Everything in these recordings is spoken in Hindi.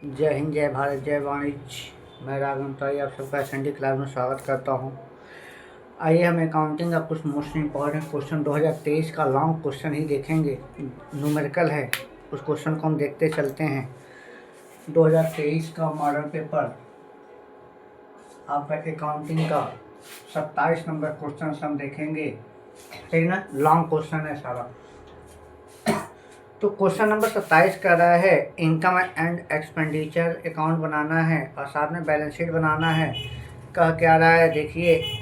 जय हिंद, जय भारत, जय वाणिज्य। मैं राघव ताई आप सबका एसएनडी क्लास में स्वागत करता हूं। आइए हम अकाउंटिंग का कुछ मोस्ट इम्पॉर्टेंट क्वेश्चन 2023 का लॉन्ग क्वेश्चन ही देखेंगे। न्यूमेरिकल है, उस क्वेश्चन को हम देखते चलते हैं। 2023 का मॉडल पेपर आपका अकाउंटिंग का 27 नंबर क्वेश्चन हम देखेंगे, ठीक ना। लॉन्ग क्वेश्चन है सारा। तो क्वेश्चन नंबर 27 कर रहा है इनकम एंड एक्सपेंडिचर अकाउंट बनाना है और साथ में बैलेंस शीट बनाना है। कह क्या रहा है, देखिए।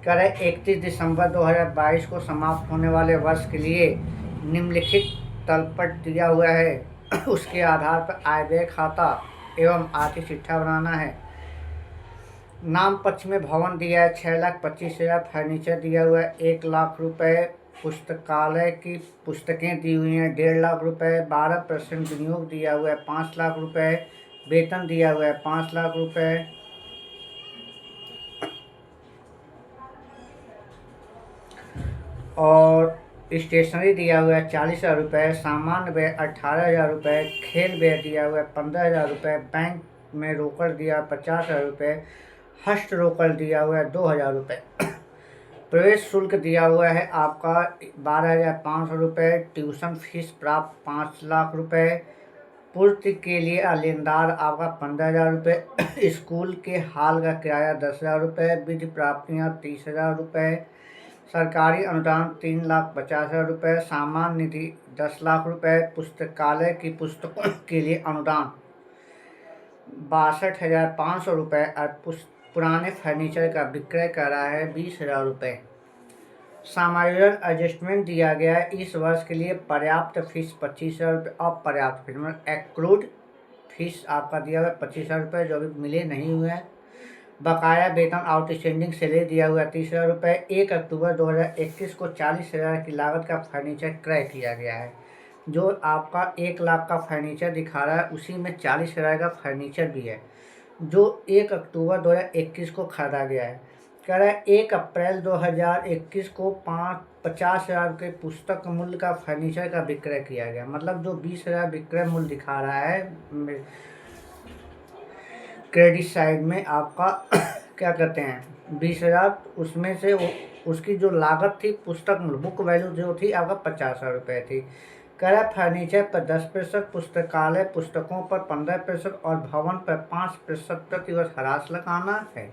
कह रहा है 31 दिसंबर 2022 को समाप्त होने वाले वर्ष के लिए निम्नलिखित तलपट दिया हुआ है। उसके आधार पर आय व्यय खाता एवं आर्थिक चिट्ठा बनाना है। नाम पक्ष में भवन दिया है 6,25,000, फर्नीचर दिया हुआ है 1,00,000 रुपये, पुस्तकालय की पुस्तकें दी हुई हैं 1.5 लाख रुपये, 12% विनियोग दिया हुआ है 5 लाख रुपये, वेतन दिया हुआ है 5 लाख रुपये, और स्टेशनरी दिया हुआ है 40,000 रुपये, सामान्य व्यय 18,000 रुपये, खेल व्यय दिया हुआ है 15,000 रुपये, बैंक में रोकड़ दिया 50,000 रुपये, हस्त रोकड़ दिया हुआ है 2,000 रुपये, प्रवेश शुल्क दिया हुआ है आपका 12,500 रुपये, ट्यूशन फीस प्राप्त 5 लाख रुपये, पूर्ति के लिए लेनदार आपका 15,000 रुपये, स्कूल के हाल का किराया 10,000 रुपये, विधि प्राप्तियाँ 30,000 रुपये, सरकारी अनुदान 3,50,000 रुपये, सामान्य निधि 10 लाख रुपये, पुस्तकालय की पुस्तकों के लिए अनुदान 62,500 रुपये और पुराने फर्नीचर का विक्रय कर रहा है 20,000 रुपये। समायोजन एडजस्टमेंट दिया गया है इस वर्ष के लिए पर्याप्त फीस 25,000 रुपये, अपर्याप्त फीस मतलब एक्रूड फीस आपका दिया हुआ है 25,000 रुपये जो अभी मिले नहीं हुए हैं। बकाया वेतन आउटस्टैंडिंग सैलरी दिया हुआ है 30,000 रुपये। 1 अक्टूबर 2021 को 40,000 की लागत का फर्नीचर क्रय किया गया है। जो आपका 1 लाख का फर्नीचर दिखा रहा है उसी में 40,000 का फर्नीचर भी है जो 1 अक्टूबर 2021 को खरीदा गया है। कह रहा है 1 अप्रैल 2021 को 50,000 के पुस्तक मूल्य का फर्नीचर का विक्रय किया गया। मतलब जो 20,000 विक्रय मूल्य दिखा रहा है क्रेडिट साइड में आपका क्या कहते हैं 20,000, उसमें से उसकी जो लागत थी पुस्तक मूल्य बुक वैल्यू जो थी आपका 50,000 रुपये थी। कह रहा फर्नीचर पर 10%, पुस्तकालय पुस्तकों पर 15% और भवन पर 5% प्रतिवर्ष ह्रास लगाना है।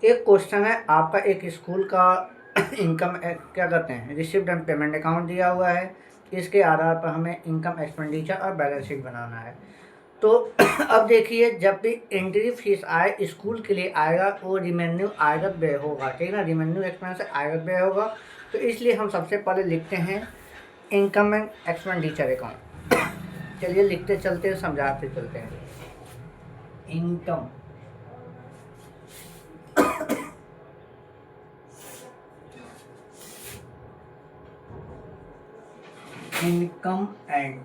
एक क्वेश्चन है आपका, एक स्कूल का इनकम क्या कहते हैं रिसिप्ट एंड पेमेंट अकाउंट दिया हुआ है। इसके आधार पर हमें इनकम एक्सपेंडिचर और बैलेंस शीट बनाना है। तो अब देखिए, जब भी एंट्री फीस आए स्कूल के लिए आएगा वो रिवेन्यू आयगत व्यय होगा, ठीक है ना। रिवेन्यू एक्सपेंस आयगत व्यय होगा, तो इसलिए हम सबसे पहले लिखते हैं इनकम एंड एक्सपेंडिचर अकाउंट। चलिए लिखते चलते हैं, समझाते चलते हैं। Income income and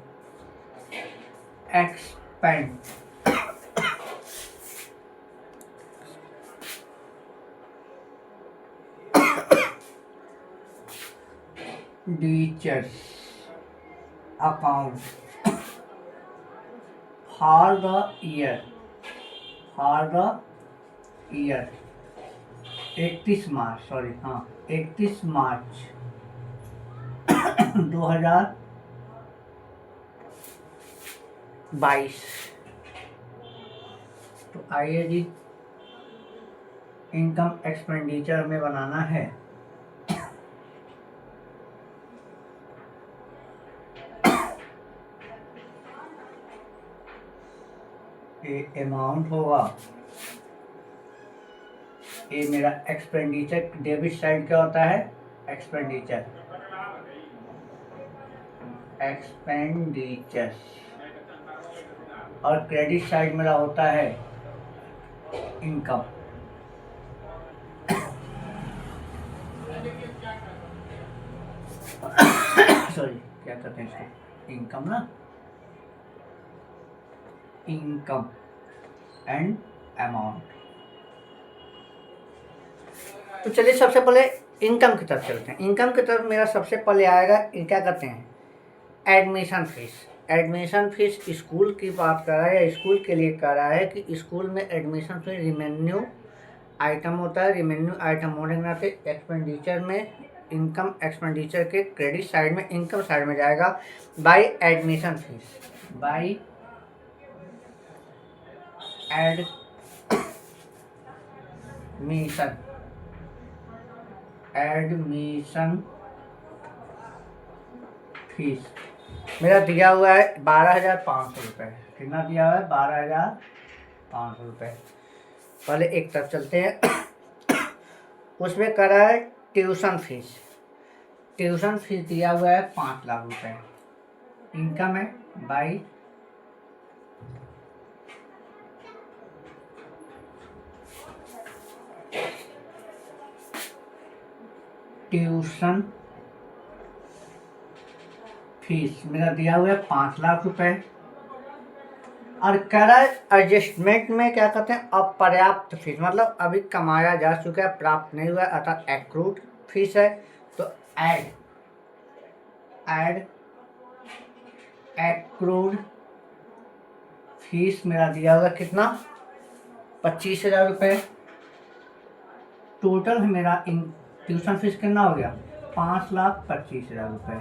expenditure account for the year 31 मार्च 2022। तो आइए जी, इनकम एक्सपेंडिचर में बनाना है। ये अमाउंट होगा, ये मेरा एक्सपेंडिचर डेबिट साइड क्या होता है एक्सपेंडिचर और क्रेडिट साइड मेरा होता है इनकम। सॉरी, क्या कहते हैं इसको, इनकम ना, इनकम एंड अमाउंट। तो चलिए सबसे पहले इनकम की तरफ चलते हैं। इनकम की तरफ मेरा सबसे पहले आएगा क्या कहते हैं admission fees. Admission fees school की बात कर रहा है या स्कूल के लिए कर रहा है कि स्कूल में एडमिशन फीस रिवेन्यू आइटम होता है। रिवेन्यू आइटम होने के नाते एक्सपेंडिचर में इनकम एक्सपेंडिचर के क्रेडिट साइड में इनकम साइड में जाएगा by admission fees, by admission fees मेरा दिया हुआ है 12,500 रुपये। कितना दिया हुआ है? 12,500 रुपये। पहले एक तरफ चलते हैं। उसमें करा है ट्यूशन फीस। ट्यूशन फीस दिया हुआ है 5 लाख रुपए। इनकम है बाई ट्यूशन फीस मेरा दिया हुआ है 5 लाख रुपए। और करा एडजस्टमेंट में क्या कहते हैं? अपर्याप्त फीस, मतलब अभी कमाया जा चुका है, प्राप्त नहीं हुआ है, अर्थात एक्रूड फीस है। तो एड एक्रूड फीस मेरा दिया हुआ कितना? 25,000 रुपये। टोटल मेरा ट्यूशन फीस कितना हो गया? 5,25,000 रुपये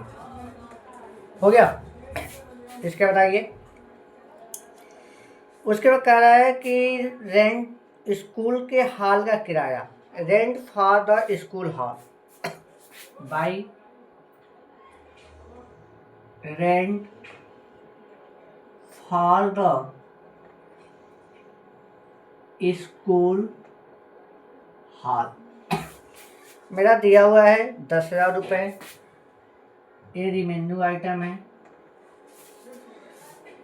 हो गया। इसके बताइए। उसके बाद कह रहा है कि रेंट स्कूल के हॉल का किराया, rent for the school hall by rent for the school hall मेरा दिया हुआ है 10,000 रुपये। ये रिवेन्यू आइटम है।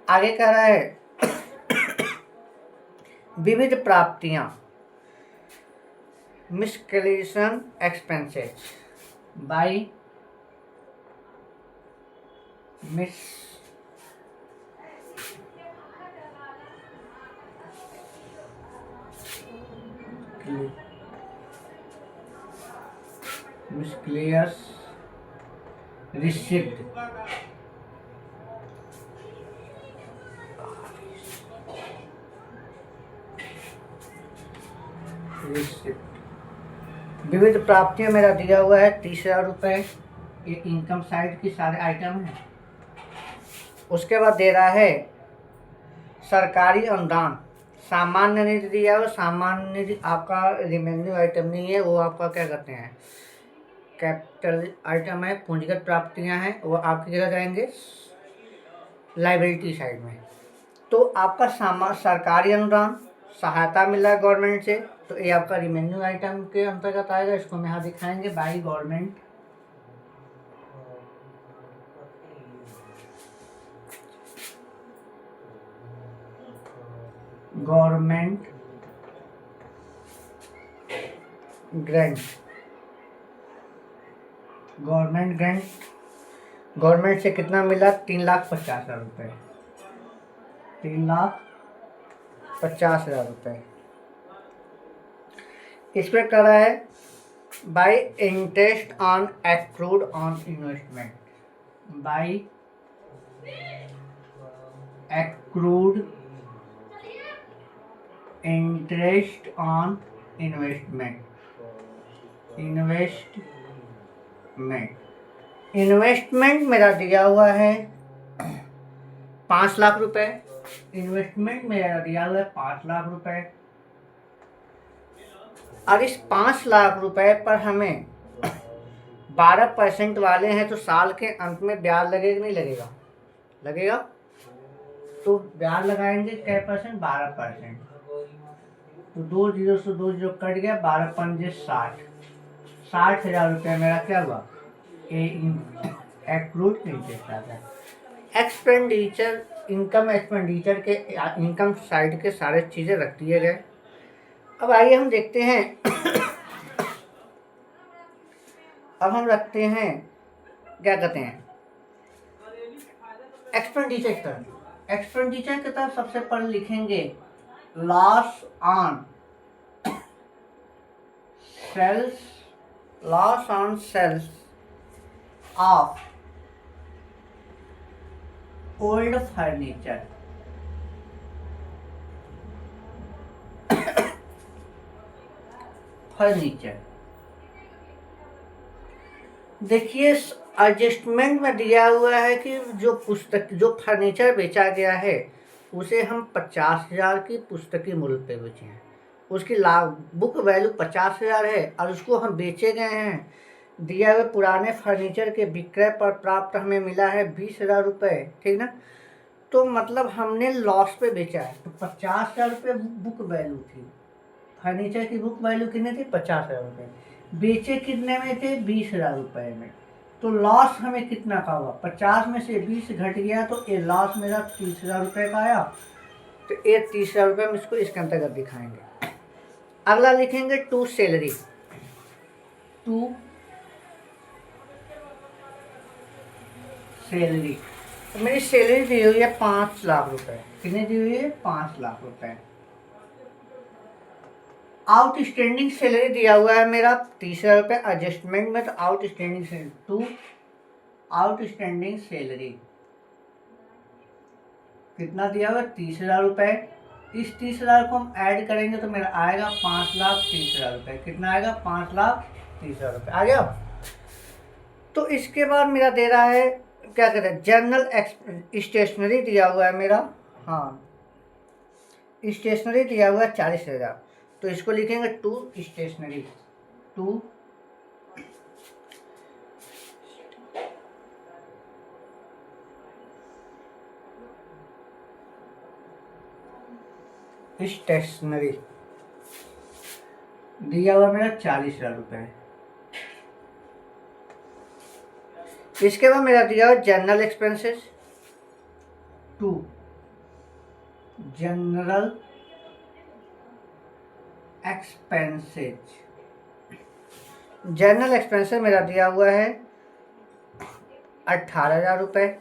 आगे कह रहा है विविध प्राप्तियां, मिसकेलेशन एक्सपेंसेस बाई miscellaneous receipt विविध प्राप्तियां मेरा दिया हुआ है 30,000 रुपये। ये इनकम साइड की सारे आइटम है। उसके बाद दे रहा है सरकारी अनुदान, सामान्य निधि दिया हुआ। सामान्य निधि आपका रिवेन्यू आइटम नहीं है, वो आपका क्या कहते हैं? कैपिटल आइटम है, पूंजीगत प्राप्तियां हैं, वो आपकी जगह जाएंगे लाइबिलिटी साइड में। तो आपका सरकारी अनुदान, सहायता मिला है गवर्नमेंट से, तो ये आपका रिवेन्यू आइटम के अंतर्गत आएगा। इसको हम यहाँ दिखाएंगे बाई गवर्नमेंट ग्रांट। गवर्नमेंट से कितना मिला? 3,50,000 रुपये। 3,50,000 रुपये। इस पर करा है by interest on accrued on investment, by accrued interest on investment मेरा दिया हुआ है 5 लाख रुपए। इन्वेस्टमेंट मेरा दिया हुआ है 5 लाख रुपए। और इस 5 लाख रुपए पर हमें 12% वाले हैं, तो साल के अंत में ब्याज लगेगा नहीं लगेगा? लगेगा। तो ब्याज लगाएंगे क्या परसेंट? 12%। तो 2 जीरो से 2 जीरो कट गया, 12 पंजे 60,000 रुपये मेरा क्या हुआ? एक्रूड इंटरेस्ट आता है। एक्सपेंडिचर, इनकम एक्सपेंडिचर के इनकम साइड के सारे चीज़ें रख दिए गए। अब आइए हम देखते हैं। अब हम रखते हैं क्या कहते हैं एक्सपेंडिचर की तरफ। एक्सपेंडिचर की तरफ सबसे पहले लिखेंगे loss on sales of old furniture, furniture. देखिए एडजस्टमेंट में दिया हुआ है कि जो पुस्तक जो फर्नीचर बेचा गया है उसे हम 50,000 की पुस्तकीय मूल्य पे बेचे हैं। उसकी बुक वैल्यू 50,000 है और उसको हम बेचे गए हैं। दिया हुए पुराने फर्नीचर के विक्रय पर प्राप्त हमें मिला है 20,000 रुपये, ठीक ना। तो मतलब हमने लॉस पे बेचा है। तो 50,000 रुपये बुक वैल्यू थी, फर्नीचर की बुक वैल्यू कितनी थी? 50,000 रुपये। बेचे कितने में थे? 20,000 रुपये में। तो लॉस हमें कितना का हुआ? 50 में से 20 घट गया तो ये लॉस मेरा 30,000 रुपये का आया। तो ये 30,000 रुपये हम इसको इसके अंतर्गत दिखाएंगे। अगला लिखेंगे टू सैलरी। टू सैलरी, तो मेरी सैलरी दी हुई है 5 लाख रुपए। कितनी दी हुई है? 5 लाख रुपए। आउटस्टैंडिंग सैलरी दिया हुआ है मेरा 30,000 रुपये। एडजस्टमेंट में तो outstanding salary, to outstanding salary कितना दिया हुआ है? 30,000 रुपये। इस 30,000 को हम ऐड करेंगे तो मेरा आएगा 5,30,000 रुपये। कितना आएगा? 5,30,000 रुपये आ गया। तो इसके बाद मेरा दे रहा है, क्या कहते हैं, जनरल स्टेशनरी दिया हुआ है मेरा। हाँ, स्टेशनरी दिया हुआ है 40,000। तो इसको लिखेंगे टू स्टेशनरी। टू स्टेशनरी दिया हुआ मेरा 40,000 रुपये। इसके बाद मेरा दिया हुआ general expenses. To general expenses, general expenses मेरा दिया हुआ है 18,000 रुपये।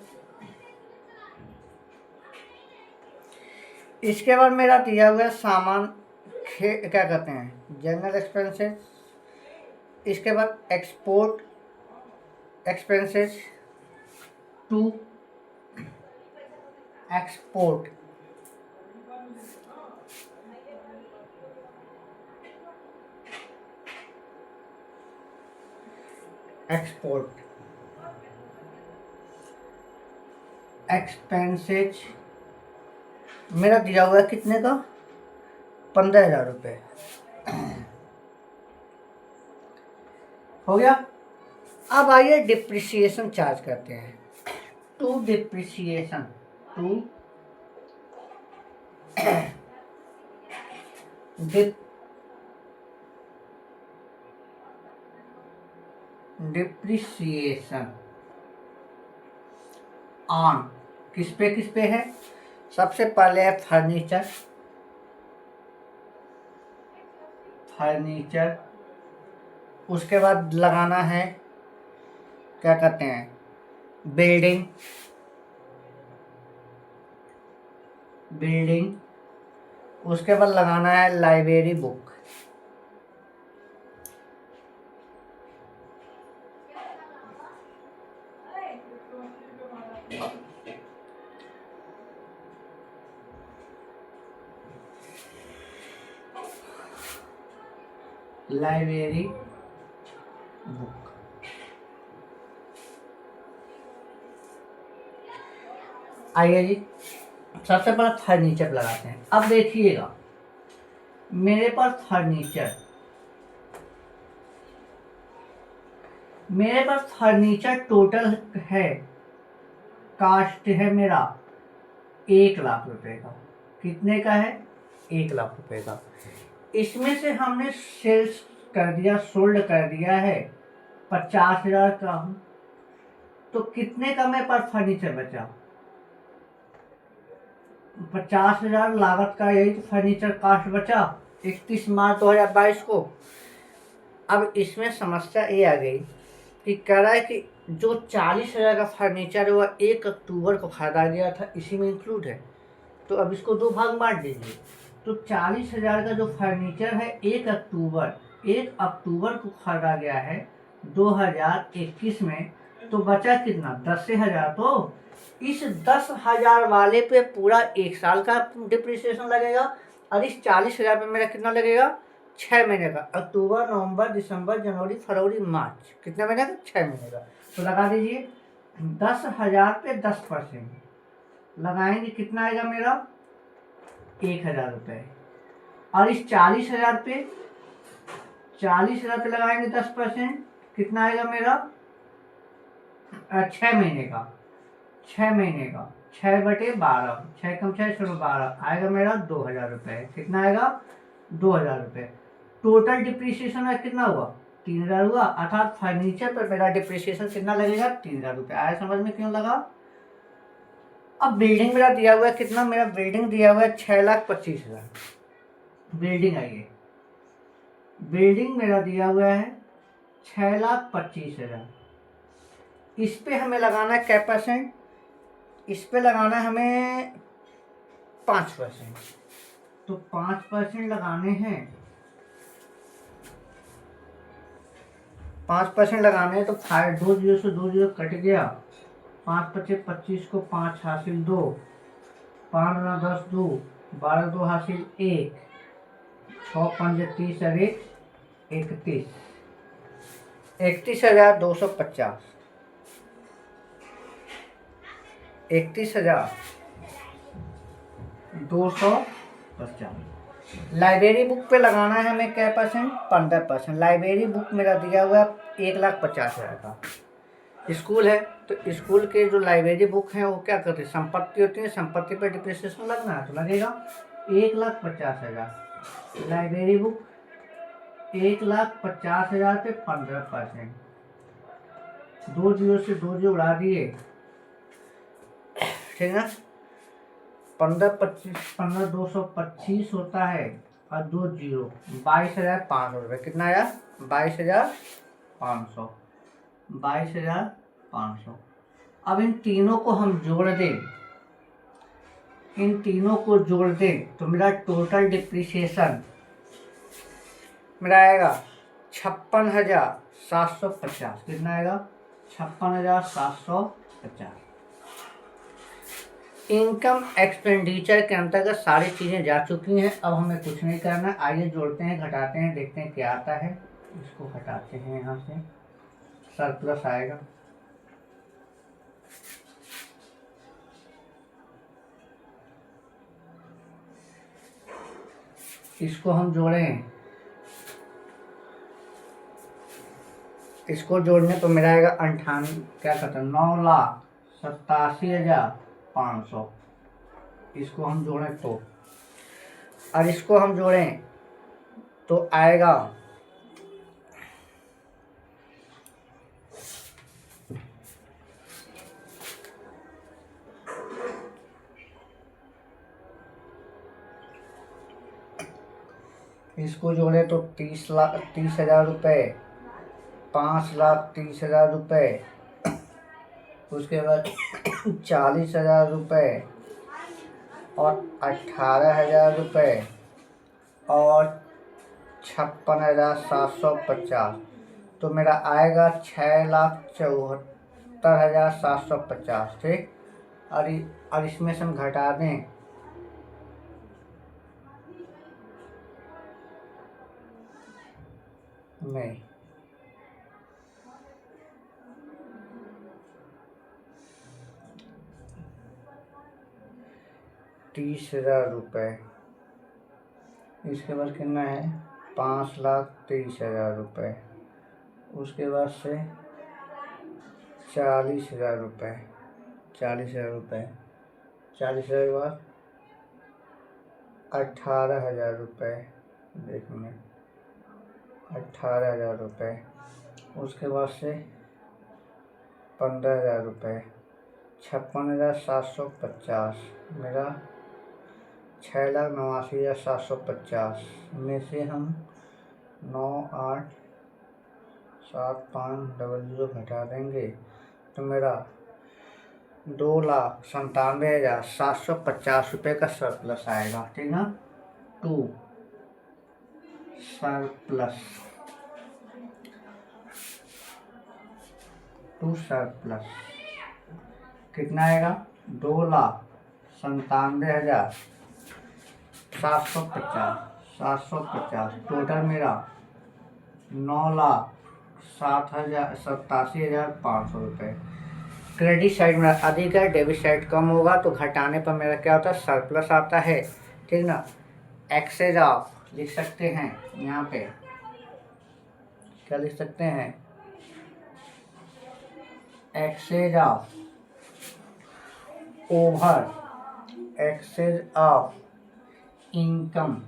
इसके बाद मेरा दिया हुआ है सामान, क्या कहते हैं, जनरल एक्सपेंसेस। इसके बाद export expenses. To export export expenses मेरा दिया हुआ है कितने का? 15,000 रुपये। हो गया। अब आइए डिप्रिसिएशन चार्ज करते हैं। To depreciation, to depreciation on किस पे है? सबसे पहले है फर्नीचर, फर्नीचर। उसके बाद लगाना है, क्या कहते हैं, बिल्डिंग, बिल्डिंग। उसके बाद लगाना है लाइब्रेरी बुक, लाइब्रेरी बुक। आइए जी, सबसे पहले फर्नीचर लगाते हैं। अब देखिएगा मेरे पास फर्नीचर टोटल है, कास्ट है मेरा 1 लाख रुपए का। कितने का है? 1 लाख रुपए का। इसमें से हमने सेल्स कर दिया, सोल्ड कर दिया है 50,000 का। तो कितने का मेरे पास फर्नीचर बचा? 50,000 लागत का यही तो फर्नीचर कास्ट बचा 31 मार्च 2022 को। अब इसमें समस्या ये आ गई कि कह रहा है कि जो 40,000 का फर्नीचर है वह 1 अक्टूबर को खरीदा गया था, इसी में इंक्लूड है। तो अब इसको 2 भाग बांट दीजिए। तो 40,000 का जो फर्नीचर है 1 अक्टूबर को खरीदा गया है 2021 में, तो बचा कितना? 10,000। तो इस 10,000 वाले पे पूरा 1 साल का डिप्रिसिएशन लगेगा और इस 40,000 पे मेरा कितना लगेगा 6 महीने का। अक्टूबर, नवंबर, दिसंबर, जनवरी, फरवरी, मार्च, कितने महीने का 6 महीने का। तो लगा दीजिए 10,000 पे 10% लगाएंगे, कितना आएगा मेरा 1,000 रुपये। और इस 40,000 पे लगाएंगे 10%, कितना आएगा मेरा 6 महीने का। 6/12, 6 कम 6 12 आएगा मेरा 2,000 रुपये। कितना आएगा 2,000 रुपये। टोटल डिप्रिसिएशन कितना हुआ 3,000 हुआ, अर्थात फर्नीचर पर मेरा डिप्रिसिएशन कितना लगेगा 3,000 रुपये। आया समझ में क्यों लगा। अब बिल्डिंग मेरा दिया हुआ है कितना, मेरा बिल्डिंग दिया हुआ है 6,25,000 बिल्डिंग आई है। बिल्डिंग मेरा दिया हुआ है 6,25,000। इस पे हमें लगाना है क्या परसेंट, इस पे लगाना है हमें 5%। तो 5% लगाने हैं, 5% लगाने हैं। तो 2 जीरो से 2 जीरो कट गया, 5×5=25 को 5 हासिल 2, 5×10 2, 12×2 हासिल 1, 6×5=30 और 1 31,250, 31,250। लाइब्रेरी बुक पे लगाना है हमें क्या परसेंट 15%। लाइब्रेरी बुक मेरा दिया हुआ है 1,50,000 का। स्कूल है तो स्कूल के जो लाइब्रेरी बुक हैं वो क्या करते हैं संपत्ति होती है, संपत्ति पे डिप्रिसिएशन लगना है तो लगेगा 1,50,000। लाइब्रेरी बुक 1,50,000 पे 15%, 2 जीरो से 2 जीरो उड़ा दिए, ठीक है ना। 15,225 होता है और 2 जीरो 22,500 रुपये। कितना आया 22,500, 22,500। अब इन तीनों को हम जोड़ दें, तो मेरा टोटल डिप्रिसिएशन मेरा आएगा 56,750। कितना आएगा 56,750। इनकम एक्सपेंडिचर के अंतर्गत सारी चीज़ें जा चुकी हैं। अब हमें कुछ नहीं करना। आइए जोड़ते हैं, घटाते हैं, देखते हैं क्या आता है। इसको हटाते हैं, यहाँ से सरप्लस आएगा। इसको हम जोड़ें, इसको जोड़ने पर मेरा आएगा 9,87,500। इसको हम जोड़ें तो, और इसको हम जोड़ें तो आएगा इसको जोड़े तो 30,000 रुपये, 5,30,000 रुपये, उसके बाद 40,000 रुपये और 18,000 रुपये और 56,750। तो मेरा आएगा 6,74,750। ठीक। और इसमें से हम घटा दें नहीं, 30,000 रुपये। इसके बाद कितना है 5,30,000 रुपये। उसके बाद से 40,000 रुपये, 40,000 रुपये, 40,000 के बाद 18,000 रुपये, एक मिनट, 18,000 रुपये। उसके बाद से 15,000 रुपये, 56,750। मेरा 6,89,750 में से हम 9,8,7,5,00 घटा देंगे तो मेरा 2,97,750 रुपये का सरप्लस आएगा। ठीक है, टू सरप्लस, कितना आएगा? 2,57,750 टोटल मेरा 9,07,87,500 रुपये। क्रेडिट साइड मेरा अधिक है, डेबिट साइड कम होगा, तो घटाने पर मेरा क्या होता है? सरप्लस आता है। ठीक ना? एक्सेस ऑफ लिख सकते हैं यहाँ पे, क्या लिख सकते हैं? Excess of over excess of income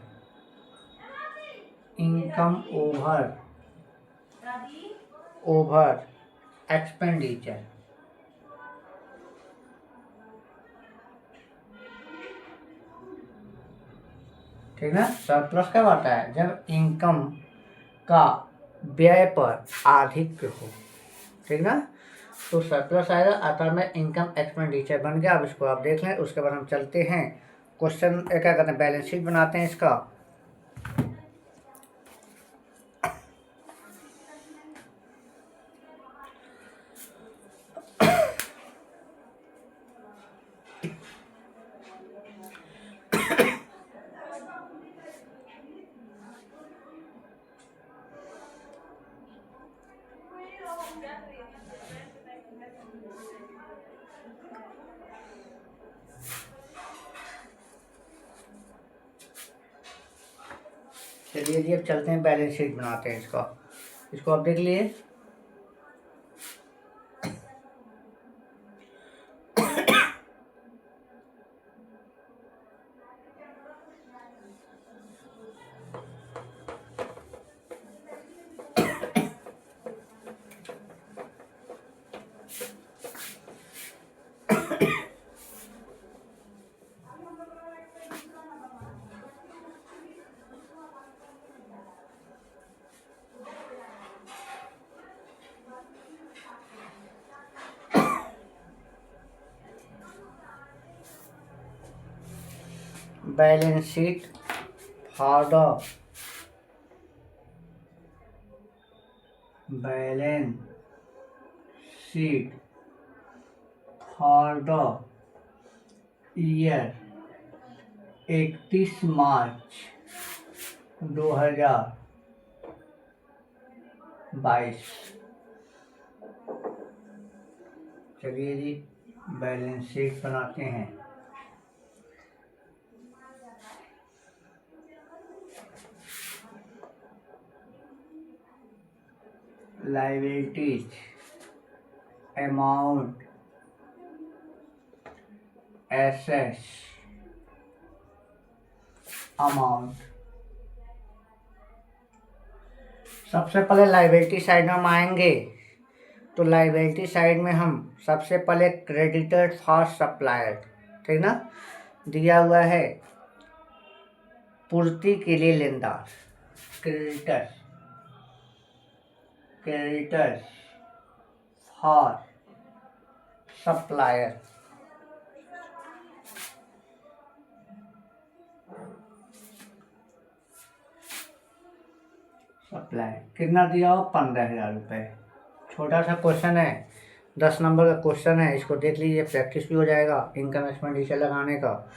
over expenditure. ठीक ना? सरप्लस कब आता है? जब इनकम का व्यय पर आधिक्य हो। ठीक ना? तो सरप्लस आएगा, आता में इनकम एक्सपेंडिचर बन गया। अब इसको आप देख लें, उसके बाद हम चलते हैं क्वेश्चन, क्या करते हैं? बैलेंस शीट बनाते हैं इसका। चलिए जी, अब चलते हैं बैलेंस शीट बनाते हैं इसका। इसको आप देख लिए। Balance sheet for the year 31 मार्च 2022। चलिए जी, बैलेंस शीट बनाते हैं। Liabilities amount, assets amount. सबसे पहले लायबिलिटी साइड में हम आएंगे, तो लायबिलिटी साइड में हम सबसे पहले क्रेडिटर फॉर सप्लायर। ठीक ना? दिया हुआ है पूर्ति के लिए लेनदार, क्रेडिटर्स फॉर सप्लायर। सप्लाई कितना दिया हो? 15,000 रुपये। छोटा सा क्वेश्चन है, 10 नंबर का क्वेश्चन है। इसको देख लीजिए, प्रैक्टिस भी हो जाएगा इनकम एक्सपेंडिचर लगाने का।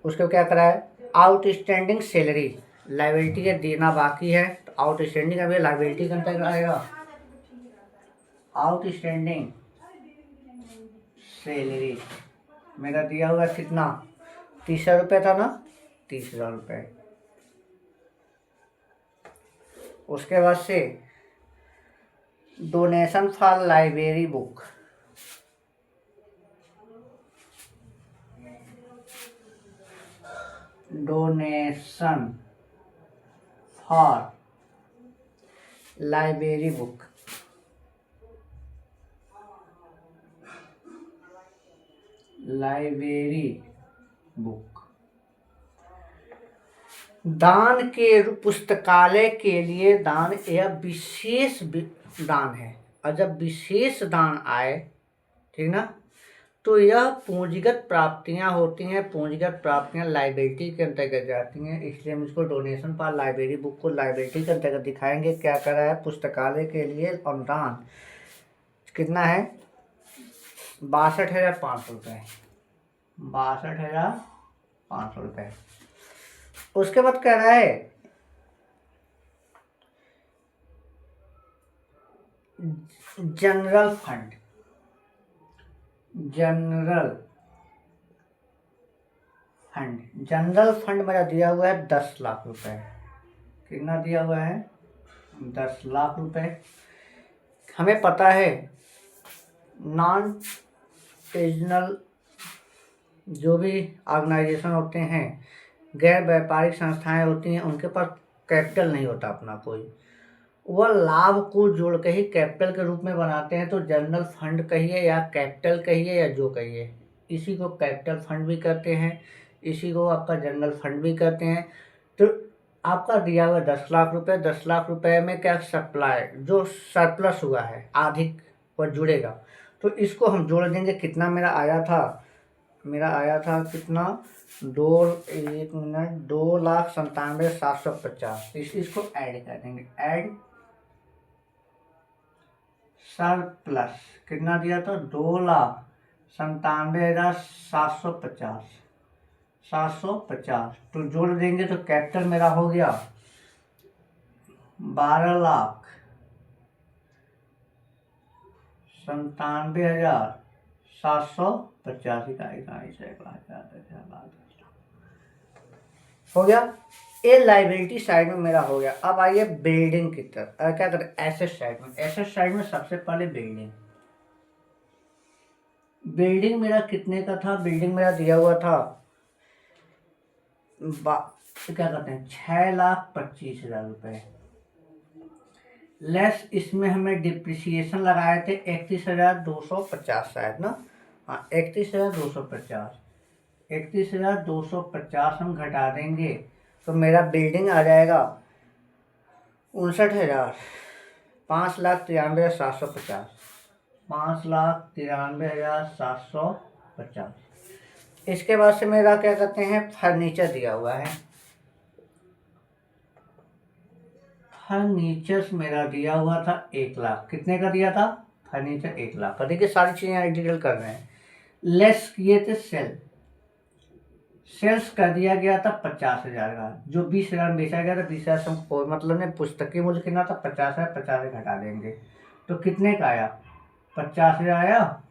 उसको क्या करा है? आउटस्टैंडिंग सैलरी, लायबिलिटी के देना बाकी है, तो आउटस्टैंडिंग अभी लायबिलिटी के अंतर्गत आएगा। आउटस्टैंडिंग सैलरी मेरा दिया हुआ कितना? 30,000 रुपये था ना? 30,000 रुपये। उसके बाद से donation for library book, donation for library book, दान के पुस्तकालय के लिए दान, यह विशेष दान है। और जब विशेष दान आए, ठीक ना, तो यह पूंजीगत प्राप्तियां होती हैं। पूंजीगत प्राप्तियां लाइबिलिटी के अंतर्गत जाती हैं, इसलिए हम इसको डोनेशन फॉर लाइब्रेरी बुक को लाइबिलिटी के अंतर्गत दिखाएंगे। क्या करा है? पुस्तकालय के लिए अनुदान कितना है? 62,500 रुपये, 62,500 रुपये। उसके बाद कह रहा है जनरल फंड, जनरल फंड मेरा दिया हुआ है 10 लाख रुपए। कितना दिया हुआ है? 10 लाख रुपए। हमें पता है नॉन रीजनल जो भी ऑर्गेनाइजेशन होते हैं, गैर व्यापारिक संस्थाएं होती हैं, उनके पास कैपिटल नहीं होता अपना कोई, वह लाभ को जोड़ के ही कैपिटल के रूप में बनाते हैं। तो जनरल फंड कहिए या कैपिटल कहिए या जो कहिए, इसी को कैपिटल फंड भी कहते हैं, इसी को आपका जनरल फंड भी कहते हैं। तो आपका दिया हुआ 10 लाख रुपए, 10 लाख रुपए में क्या सप्लाई जो सरप्लस हुआ है अधिक वह जुड़ेगा। तो इसको हम जोड़ देंगे। कितना मेरा आया था? मेरा आया था कितना? 2,97,750। इसको ऐड कर देंगे। ऐड सरप्लस कितना दिया था? 2,97,750, 750। तो जोड़ देंगे तो कैपिटल मेरा हो गया 12,97,750 हो गया। ये लाइबिलिटी साइड में मेरा हो गया। अब आइए बिल्डिंग की तरफ। क्या करें? एसेट साइड में। एसेट साइड में सबसे पहले बिल्डिंग मेरा कितने का था? बिल्डिंग मेरा दिया हुआ था क्या कहते हैं 6,25,000 रुपये। लेस इसमें हमें डिप्रिसिएशन लगाए थे 31,250 शायद ना। हाँ 31,250, 31,250 हम घटा देंगे तो मेरा बिल्डिंग आ जाएगा 59,000, 5,93,750, 5,93,750। इसके बाद से मेरा क्या कहते हैं फर्नीचर दिया हुआ है। फर्नीचर्स मेरा दिया हुआ था 1 लाख। कितने का दिया था? फर्नीचर 1 लाख का। देखिए सारी चीज़ें डिटेल कर रहे हैं। लेस किए थे सेल्स कर दिया गया था 50,000 का। जो 20,000 बेचा गया था 20,000 से कोई मतलब नहीं। पुस्तकीय मूल्य कितना था? 50,000, 50,000 घटा देंगे तो कितने का आया? 50,000 आया।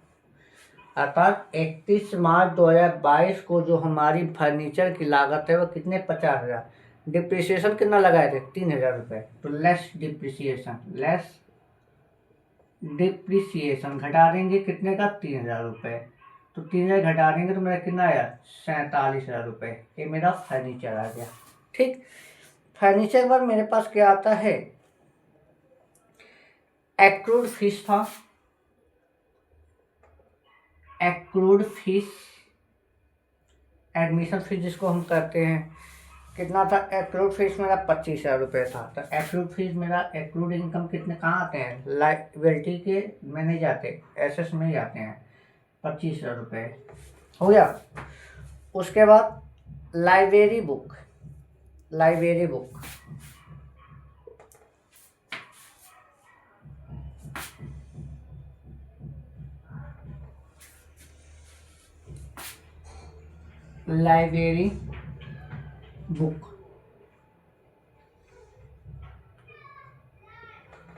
अर्थात 31 मार्च 2022 को जो हमारी फर्नीचर की लागत है वो कितने? 50,000। डिप्रिसिएशन कितना लगाए थे? 3,000 रुपये। तो लेस डिप्रिसिएशन घटा देंगे कितने का? 3,000 रुपये। तो 3,000 घटा देंगे तो मेरा कितना आया? 47,000 रुपये। ये मेरा फर्नीचर आ गया। ठीक। फर्नीचर के बाद मेरे पास क्या आता है? एक्रूड फीस था। एक्रूड फीस, एडमिशन फीस जिसको हम कहते हैं, कितना था? एक्रूड फीस मेरा 25,000 रुपये था। तो एक्रूड फीस मेरा, एक्रूड इनकम कितने कहाँ आते हैं? लायबिलिटी के में नहीं जाते, एसेट्स में ही आते हैं। 25,000 रुपये हो गया। उसके बाद लाइब्रेरी बुक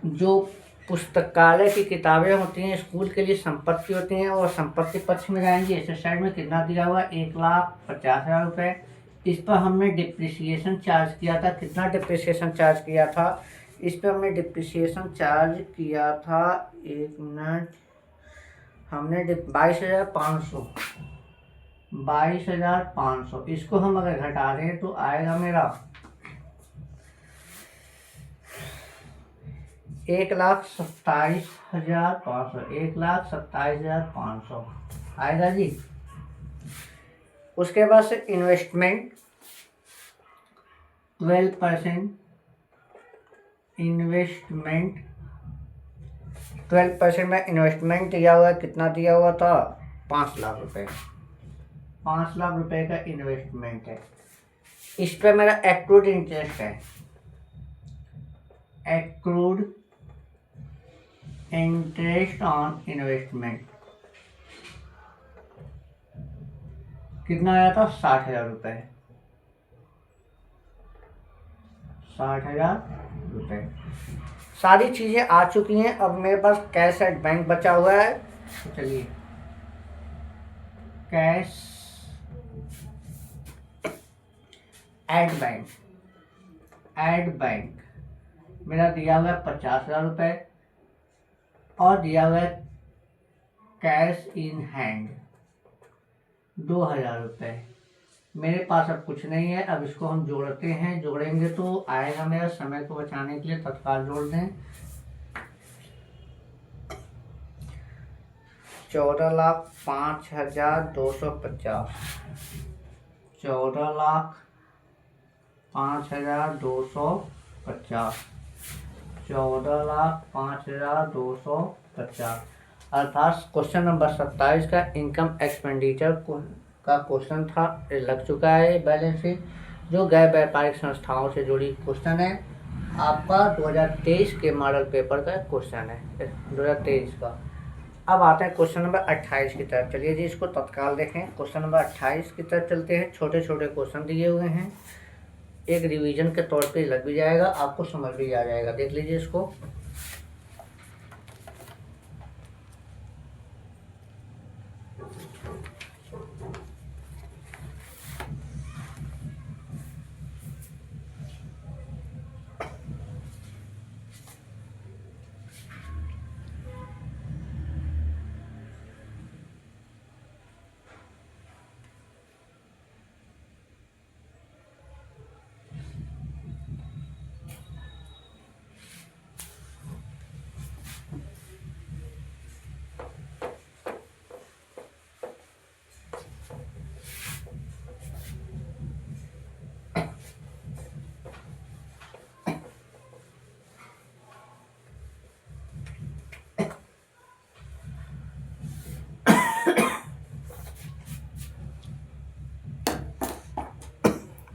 जो पुस्तकालय की किताबें होती हैं, स्कूल के लिए संपत्ति होती हैं, और संपत्ति पक्ष में जाएंगी। एसेट साइड में कितना दिया हुआ? 1,50,000 रुपये। इस पर हमने डिप्रिसिएशन चार्ज किया था। कितना डिप्रिसिएशन चार्ज किया था? इस पर हमने डिप्रिसिएशन चार्ज किया था, 1 मिनट, हमने 22,500। इसको हम अगर घटा दें तो आएगा मेरा 1,27,500, 1,27,500 आएगा जी। उसके बाद से इन्वेस्टमेंट 12%, 12% में इन्वेस्टमेंट दिया हुआ है। कितना दिया हुआ था? 5 लाख रुपए। 5 लाख रुपए का इन्वेस्टमेंट है। इस पे मेरा एक्रूड इंटरेस्ट है। एक्रूड इंटरेस्ट ऑन इन्वेस्टमेंट कितना आया था? 60,000 रुपये। 60,000 रुपये। सारी चीज़ें आ चुकी हैं। अब मेरे पास कैश एट बैंक बचा हुआ है। तो चलिए कैश एट बैंक मेरा दिया हुआ है 50,000 रुपये और दिया हुआ है कैश इन हैंड 2,000 रुपये। मेरे पास अब कुछ नहीं है। अब इसको हम जोड़ते हैं। जोड़ेंगे तो आएगा। मेरा समय को बचाने के लिए तत्काल जोड़ दें। 14,05,250। 14,05,250। 14,05,250 अर्थात क्वेश्चन नंबर 27 का इनकम एक्सपेंडिचर का क्वेश्चन था, लग चुका है बैलेंस शीट, जो गैर व्यापारिक संस्थाओं से जुड़ी क्वेश्चन है। आपका 2023 के मॉडल पेपर का क्वेश्चन है, 2023 का। अब आते हैं क्वेश्चन नंबर 28 की तरफ। चलिए जी इसको तत्काल देखें। क्वेश्चन नंबर 28 की तरफ चलते हैं। छोटे छोटे क्वेश्चन दिए हुए हैं, एक रिवीजन के तौर पे लग भी जाएगा, आपको समझ भी आ जाएगा। देख लीजिए इसको।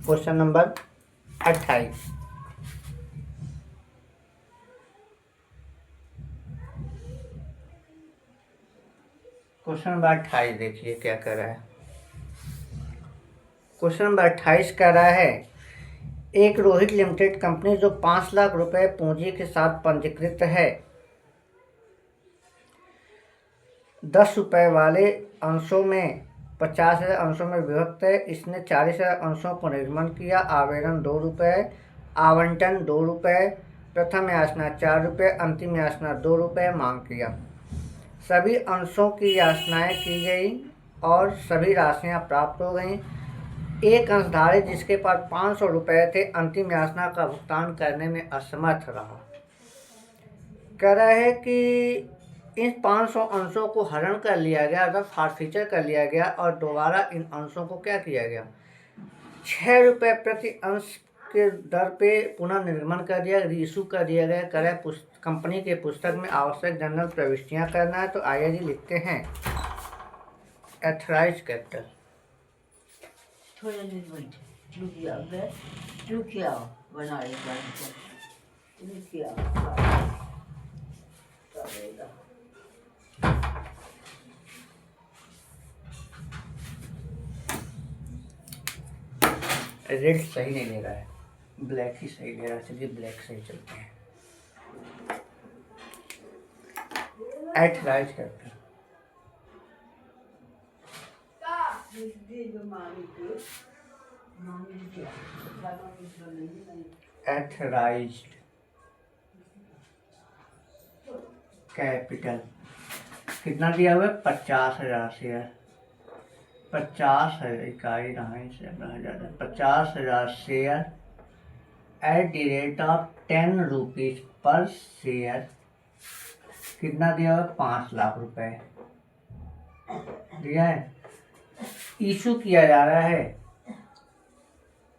Question number 28। क्वेश्चन नंबर 28 देखिए क्या कर रहा है। क्वेश्चन नंबर 28 कह रहा है, एक रोहित लिमिटेड कंपनी जो 5 लाख रुपए पूंजी के साथ पंजीकृत है, 10 रुपए वाले अंशों में 50,000 अंशों में विभक्त है। इसने 40,000 अंशों को निर्गमन किया। आवेदन 2 रुपये, आवंटन 2 रुपये, प्रथम याचना 4 रुपये, अंतिम याचना 2 रुपये मांग किया। सभी अंशों की याचनाएं की गई और सभी राशियां प्राप्त हो गईं। एक अंशधारी जिसके पास 500 रुपये थे अंतिम याचना का भुगतान करने में असमर्थ रहा। कह रहा है कि इन 500 अंशों को हरण कर लिया गया, अर्थात फॉरफीचर कर लिया गया और दोबारा इन अंशों को क्या किया गया, 6 रुपये प्रति अंश के दर पे पुनः निर्गमन कर दिया, रीइशू कर दिया गया। करे कंपनी के पुस्तक में आवश्यक जनरल प्रविष्टियां करना है। तो आइए जी लिखते हैं एथराइज कैपिटल। रेड सही नहीं ले रहा है, ब्लैक ही सही ले रहा है। चलिए ब्लैक सही चलते हैं। एथराइज कैपिटल एथराइज्ड कैपिटल कितना दिया हुआ है, 50,000 शेयर। 50,000 इकाई नहीं से 50,000 share at the rate of 10 rupees per share. कितना दिया हुआ है, 5 लाख रुपए दिया है। इशू किया जा रहा है,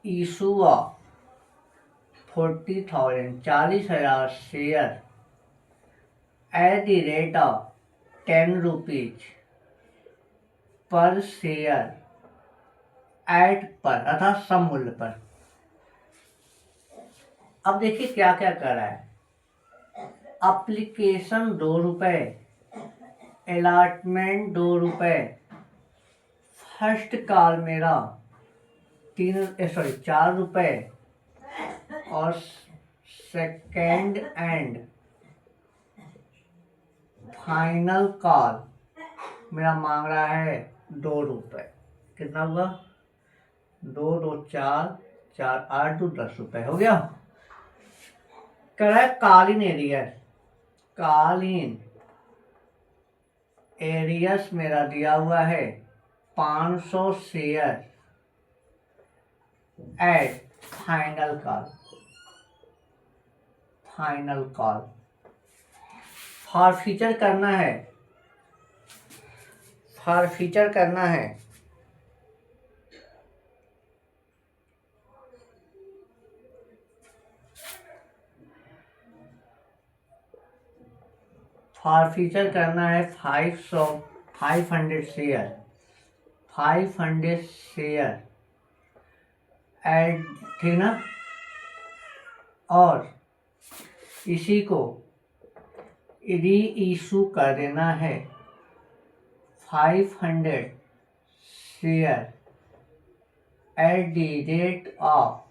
issue of 40,000 40,000 share at the rate of 10 rupees per share eight पर अर्थात सम मूल्य पर। अब देखिए क्या क्या कर रहा है। अप्लीकेशन 2 रुपये, अलॉटमेंट 2 रुपये, फर्स्ट कॉल मेरा 4 रुपये और सेकेंड एंड फाइनल कॉल मेरा मांग रहा है 2 रुपये। कितना हुआ? 2 2 4 4 8 2 10 रुपये हो गया। कह रहा है कालीन एरियस। कालीन एरियस मेरा दिया हुआ है 500 share eight final call. Final call for feature करना है। फॉर फीचर करना है। फॉर फीचर करना है 500 शेयर। 500 शेयर ऐड, ठीक ना। और इसी को री इशू कर देना है 500 share at the rate of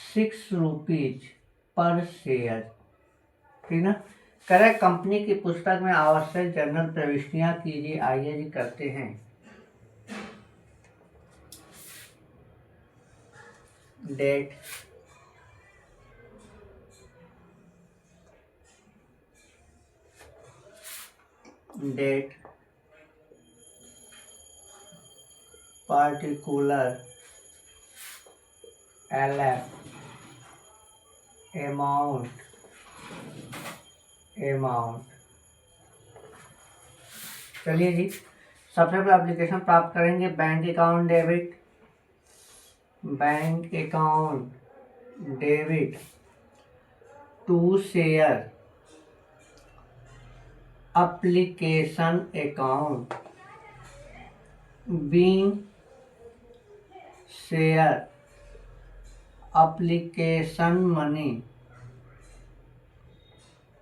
6 rupees per share, ठीक ना। करें कंपनी की पुस्तक में आवश्यक जनरल प्रविष्टियां कीजिए। आइए जी करते हैं। Date, date, particular, LF, amount, चलिए जी। सबसे पहले एप्लीकेशन प्राप्त करेंगे bank account debit. Bank account debit to share application account being share application money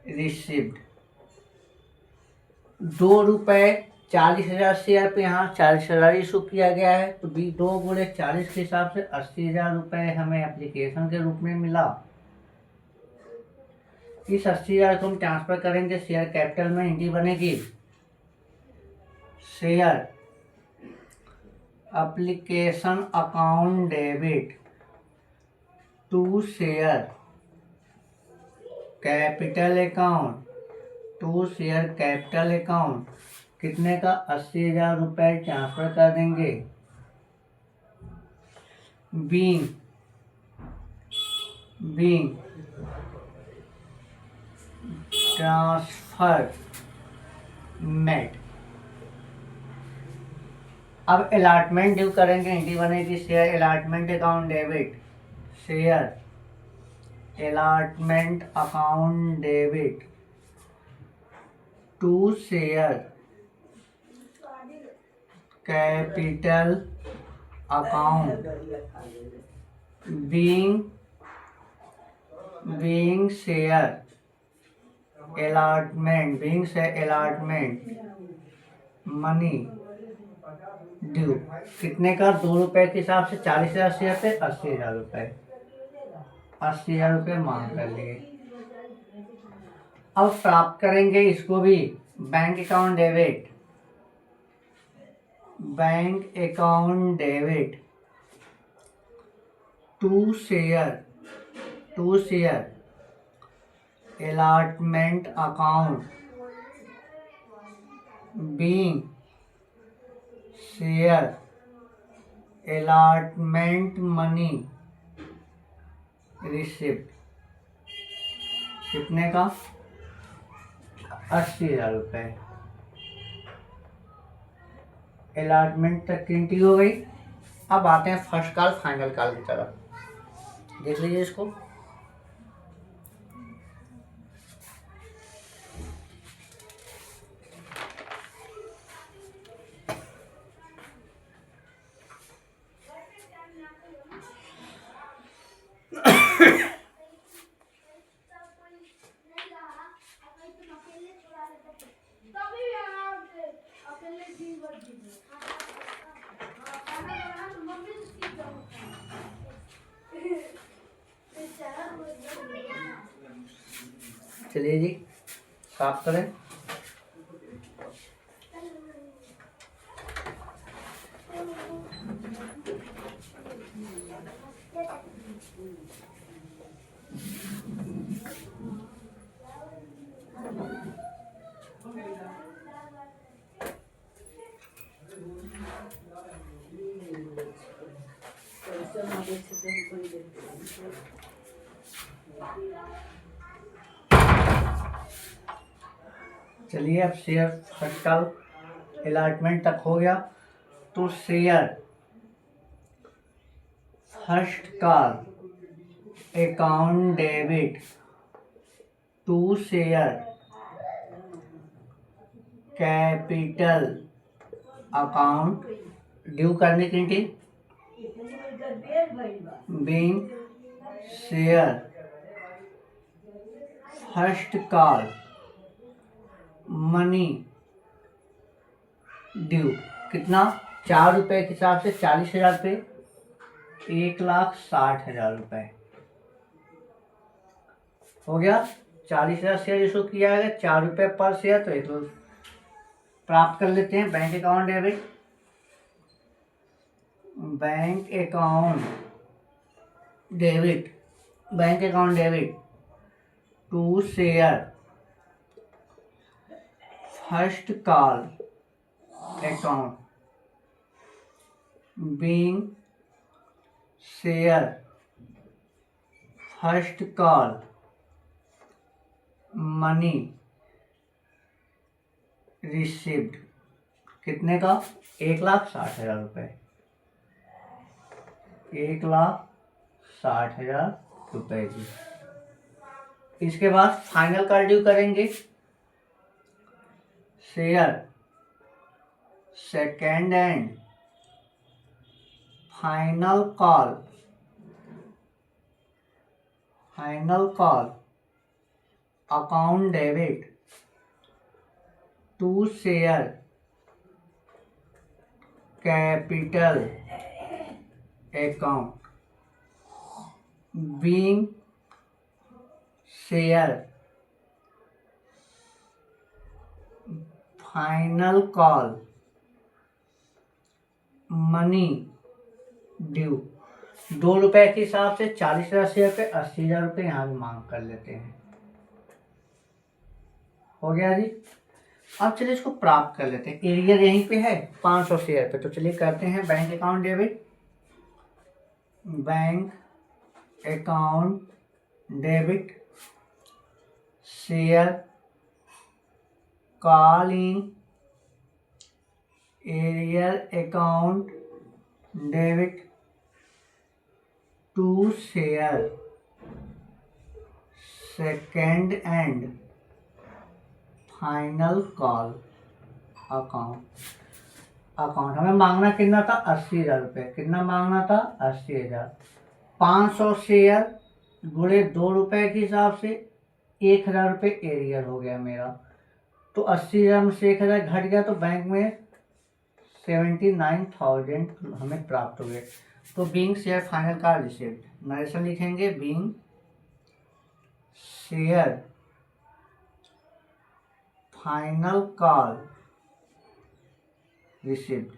received. 2 रुपये 40,000 शेयर पे यहाँ 40,000 इशू किया गया है, तो 2 गुणे 40 के हिसाब से 80,000 रुपये हमें एप्लीकेशन के रूप में मिला। इस 80,000 को हम ट्रांसफर करेंगे शेयर कैपिटल में। एंट्री बनेगी share application account debit to share capital account, to share capital account. कितने का? 80,000 रुपये ट्रांसफर कर देंगे। Being transfer made. अब अलॉटमेंट ड्यू करेंगे। एंट्री बनेगी share allotment account debit, share allotment account debit to share capital account being share allotment money due. कितने का? 2 रुपये के हिसाब से 40,000 शेयर पे 80,000 रुपये। 80,000 रुपये मांग कर लिए। अब प्राप्त करेंगे इसको भी bank account debit to share allotment account being share allotment money receipt. कितने का? 80,000 रुपये। अलॉटमेंट तक की एंट्री हो गई। अब आते हैं फर्स्ट कॉल फाइनल कॉल की तरफ। देख लीजिए इसको। चलिए जी, साफ करें। चलिए, अब शेयर फर्स्ट कॉल अलॉटमेंट तक हो गया, तो share first call account debit to share capital account due करने की थी being share first call money due. कितना? 4 रुपये के हिसाब से 40,000 रुपये, 1,60,000 रुपये हो गया। 40,000 शेयर इशू किया है, 4 रुपये पर शेयर, तो 1 प्राप्त कर लेते हैं। Bank account debit, bank account debit to share first call account being share first call money received. कितने का? 1,60,000 रुपये, 1,60,000 रुपये की। इसके बाद फाइनल कॉल ड्यू करेंगे। Share second and final call account debit to share capital account being share final call money due. 2 रुपए के हिसाब से 40,000 शेयर पे 80,000 रुपये यहाँ भी मांग कर लेते हैं। हो गया जी। अब चलिए इसको प्राप्त कर लेते हैं। एरिया यहीं पे है 500 शेयर पे, तो चलिए करते हैं bank account debit, share calling arrear account debit to share second and final call account हमें मांगना कितना था? 80,000 रुपये। कितना मांगना था? 80,000। 500 शेयर गुणे 2 रुपये के हिसाब से 1,000 रुपये एरियर हो गया मेरा। तो 80,000 में से 1,000 घट गया, तो बैंक में 79,000 हमें प्राप्त हो गए। तो being share final call received, narration लिखेंगे being share final call received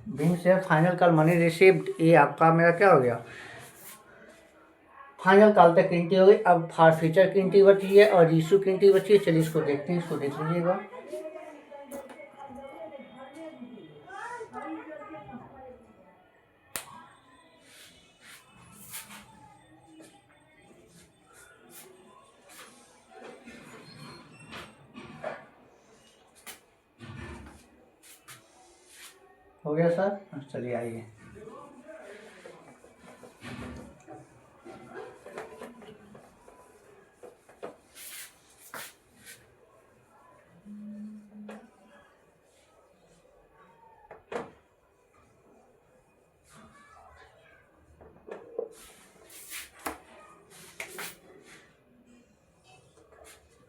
being share final call money received. ये आपका मेरा क्या हो गया? फाइनल कॉल तक की एंट्री हो गई। अब फॉर फ्यूचर की एंट्री बची है और इशू की एंट्री बची है। चलिए इसको देखते हैं, इसको देख लीजिएगा। हो गया सर? चलिए आइए।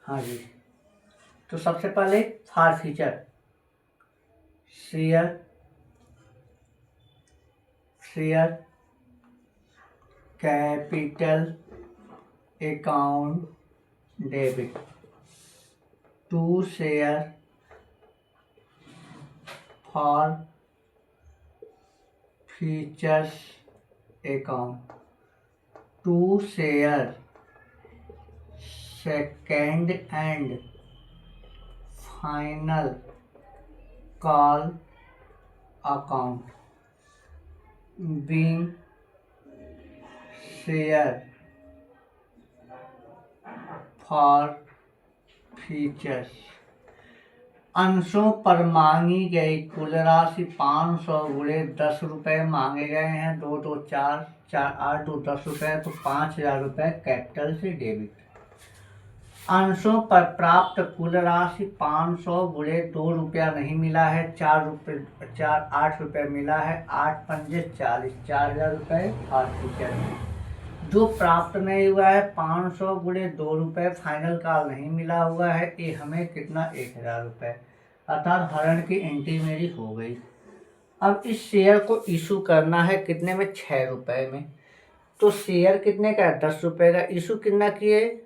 हाँ जी, तो सबसे पहले for future share capital account debit to share for features account to share second and final call account being shared for features। अंशों पर मांगी गई कुल राशि 500 गुणे 10 रुपये मांगे गए हैं। 2 2 4 4 8 2 10 रुपये, तो 5000 रुपये कैपिटल से डेबिट। अंशों पर प्राप्त कुल राशि 500 गुणे 2 रुपया नहीं मिला है, 8 रुपये मिला है। 8 पंजे 40, 4000 रुपये और फीचर में। जो प्राप्त नहीं हुआ है 500 गुणे 2 रुपये, फाइनल कॉल नहीं मिला हुआ है, ये हमें कितना 1000 रुपये, अर्थात हरण की एंट्री मेरी हो गई। अब इस शेयर को इशू करना है कितने में, 6 रुपये में। तो शेयर कितने का है, 10 रुपये का। इशू कितना किए,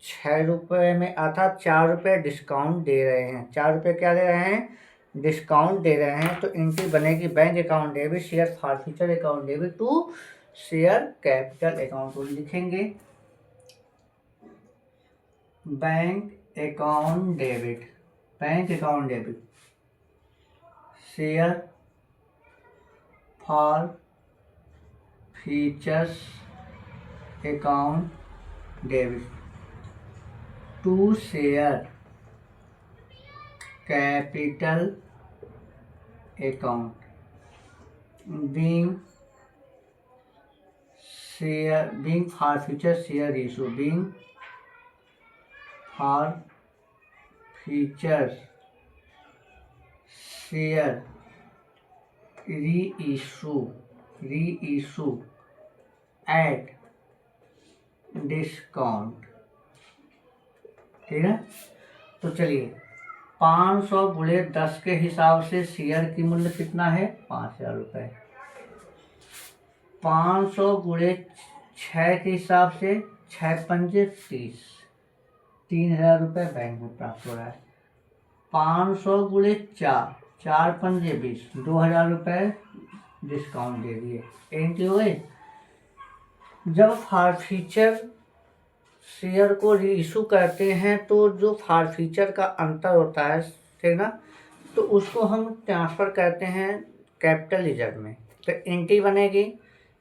6 रुपये में, अर्थात 4 रुपये डिस्काउंट दे रहे हैं। 4 रुपये क्या दे रहे हैं, डिस्काउंट दे रहे हैं। तो एंट्री बनेगी bank account debit share forfeiture account debit to share capital account. को लिखेंगे bank account debit, bank account debit share forfeiture account debit to share capital account being for future share issue, being for future share reissue at discount. ठीक है, तो चलिए 500 गुणे 10 के हिसाब से शेयर की मूल्य कितना है, 5000 रुपये। 500 गुणे 6 के हिसाब से 6 पंजे 30, 3000 रुपये बैंक में प्राप्त हो रहा है। 500 गुणे 4, 4 पंजे 20, 2000 रुपये डिस्काउंट दे दिए। एंट्री हुए। जब फॉरफीचर शेयर को रीइशू करते हैं तो जो फॉरफीचर का अंतर होता है, ठीक ना, तो उसको हम ट्रांसफ़र करते हैं कैपिटल रिजर्व में। तो एंट्री बनेगी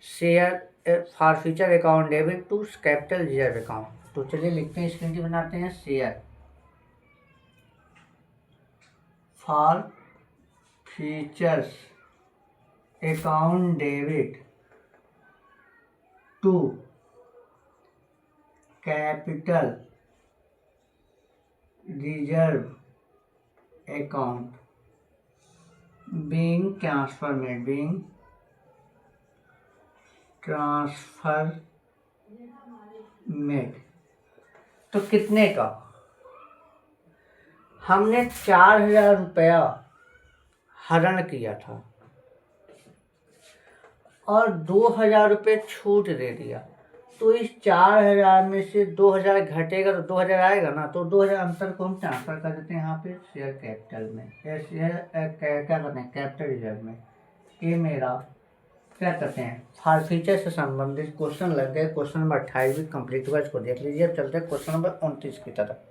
share forfeiture account debit to capital reserve account. तो चलिए लिखते हैं, इसकी एंट्री बनाते हैं, share forfeiture account debit to capital reserve account being transfer made. तो कितने का, हमने 4000 रुपया हरण किया था और 2000 रुपये छूट दे दिया। तो इस 4000 में से 2000 घटेगा तो 2000 आएगा ना, तो 2000 अंतर को हम ट्रांसफर कर देते हैं यहाँ पे शेयर कैपिटल में, शेयर क्या करते हैं कैपिटल रिजर्व में। ये मेरा क्या करते हैं फॉरफीचर से संबंधित क्वेश्चन लग गए। क्वेश्चन नंबर 28 भी कंप्लीट हुआ, इसको देख लीजिए। अब चलते हैं क्वेश्चन नंबर 29 की तरफ।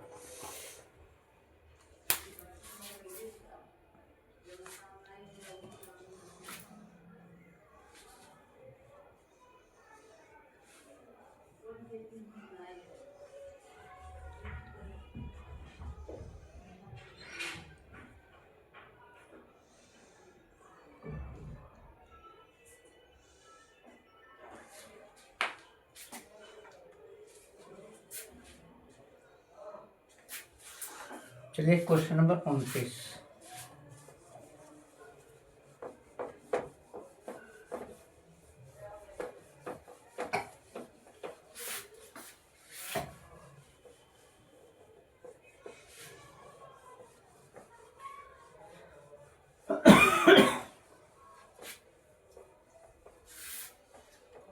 चलिए question number 29।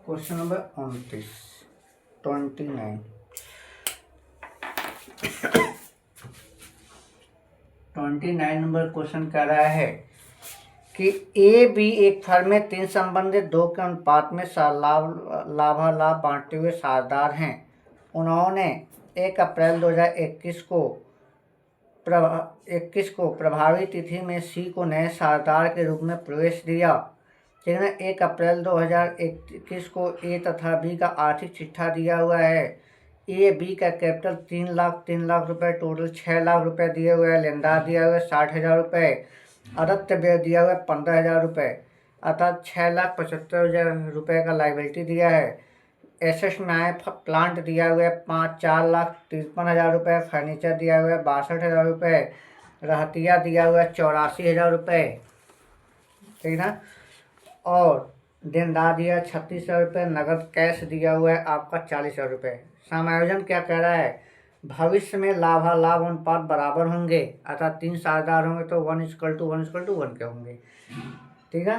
Question number 29, 29। 29 number question कह रहा है कि ए बी एक फर्म में 3 संबंधित 2 के अनुपात में लाभालाभ बांटते हुए साझेदार हैं। उन्होंने 1 अप्रैल 2021 को प्रभावी तिथि में सी को नए साझेदार के रूप में प्रवेश दिया। ठीक है, 1 अप्रैल 2021 को ए तथा बी का आर्थिक चिट्ठा दिया हुआ है। ए बी का कैपिटल 3 लाख रुपए, टोटल 6 लाख रुपए दिए हुए हैं। लेनदार दिया हुआ है 60,000 रुपये, आदित्य व्यय दिया हुआ है 15,000 रुपये, अर्थात 6,75,000 रुपये का लाइबिलिटी दिया है। एसेट्स में आए प्लांट दिया हुआ है 4,53,000 रुपये, फर्नीचर दिया हुआ है 62,000 रुपये, रहतिया दिया हुआ है 84,000 रुपये। ठीक ना, और देनदार दिया 36,000 रुपये, नगद कैश दिया हुआ है आपका 40,000 रुपये। समायोजन क्या कह रहा है, भविष्य में लाभालाभ अनुपात बराबर होंगे, अर्थात 3 साझेदार होंगे तो 1:1:1 के होंगे। ठीक है,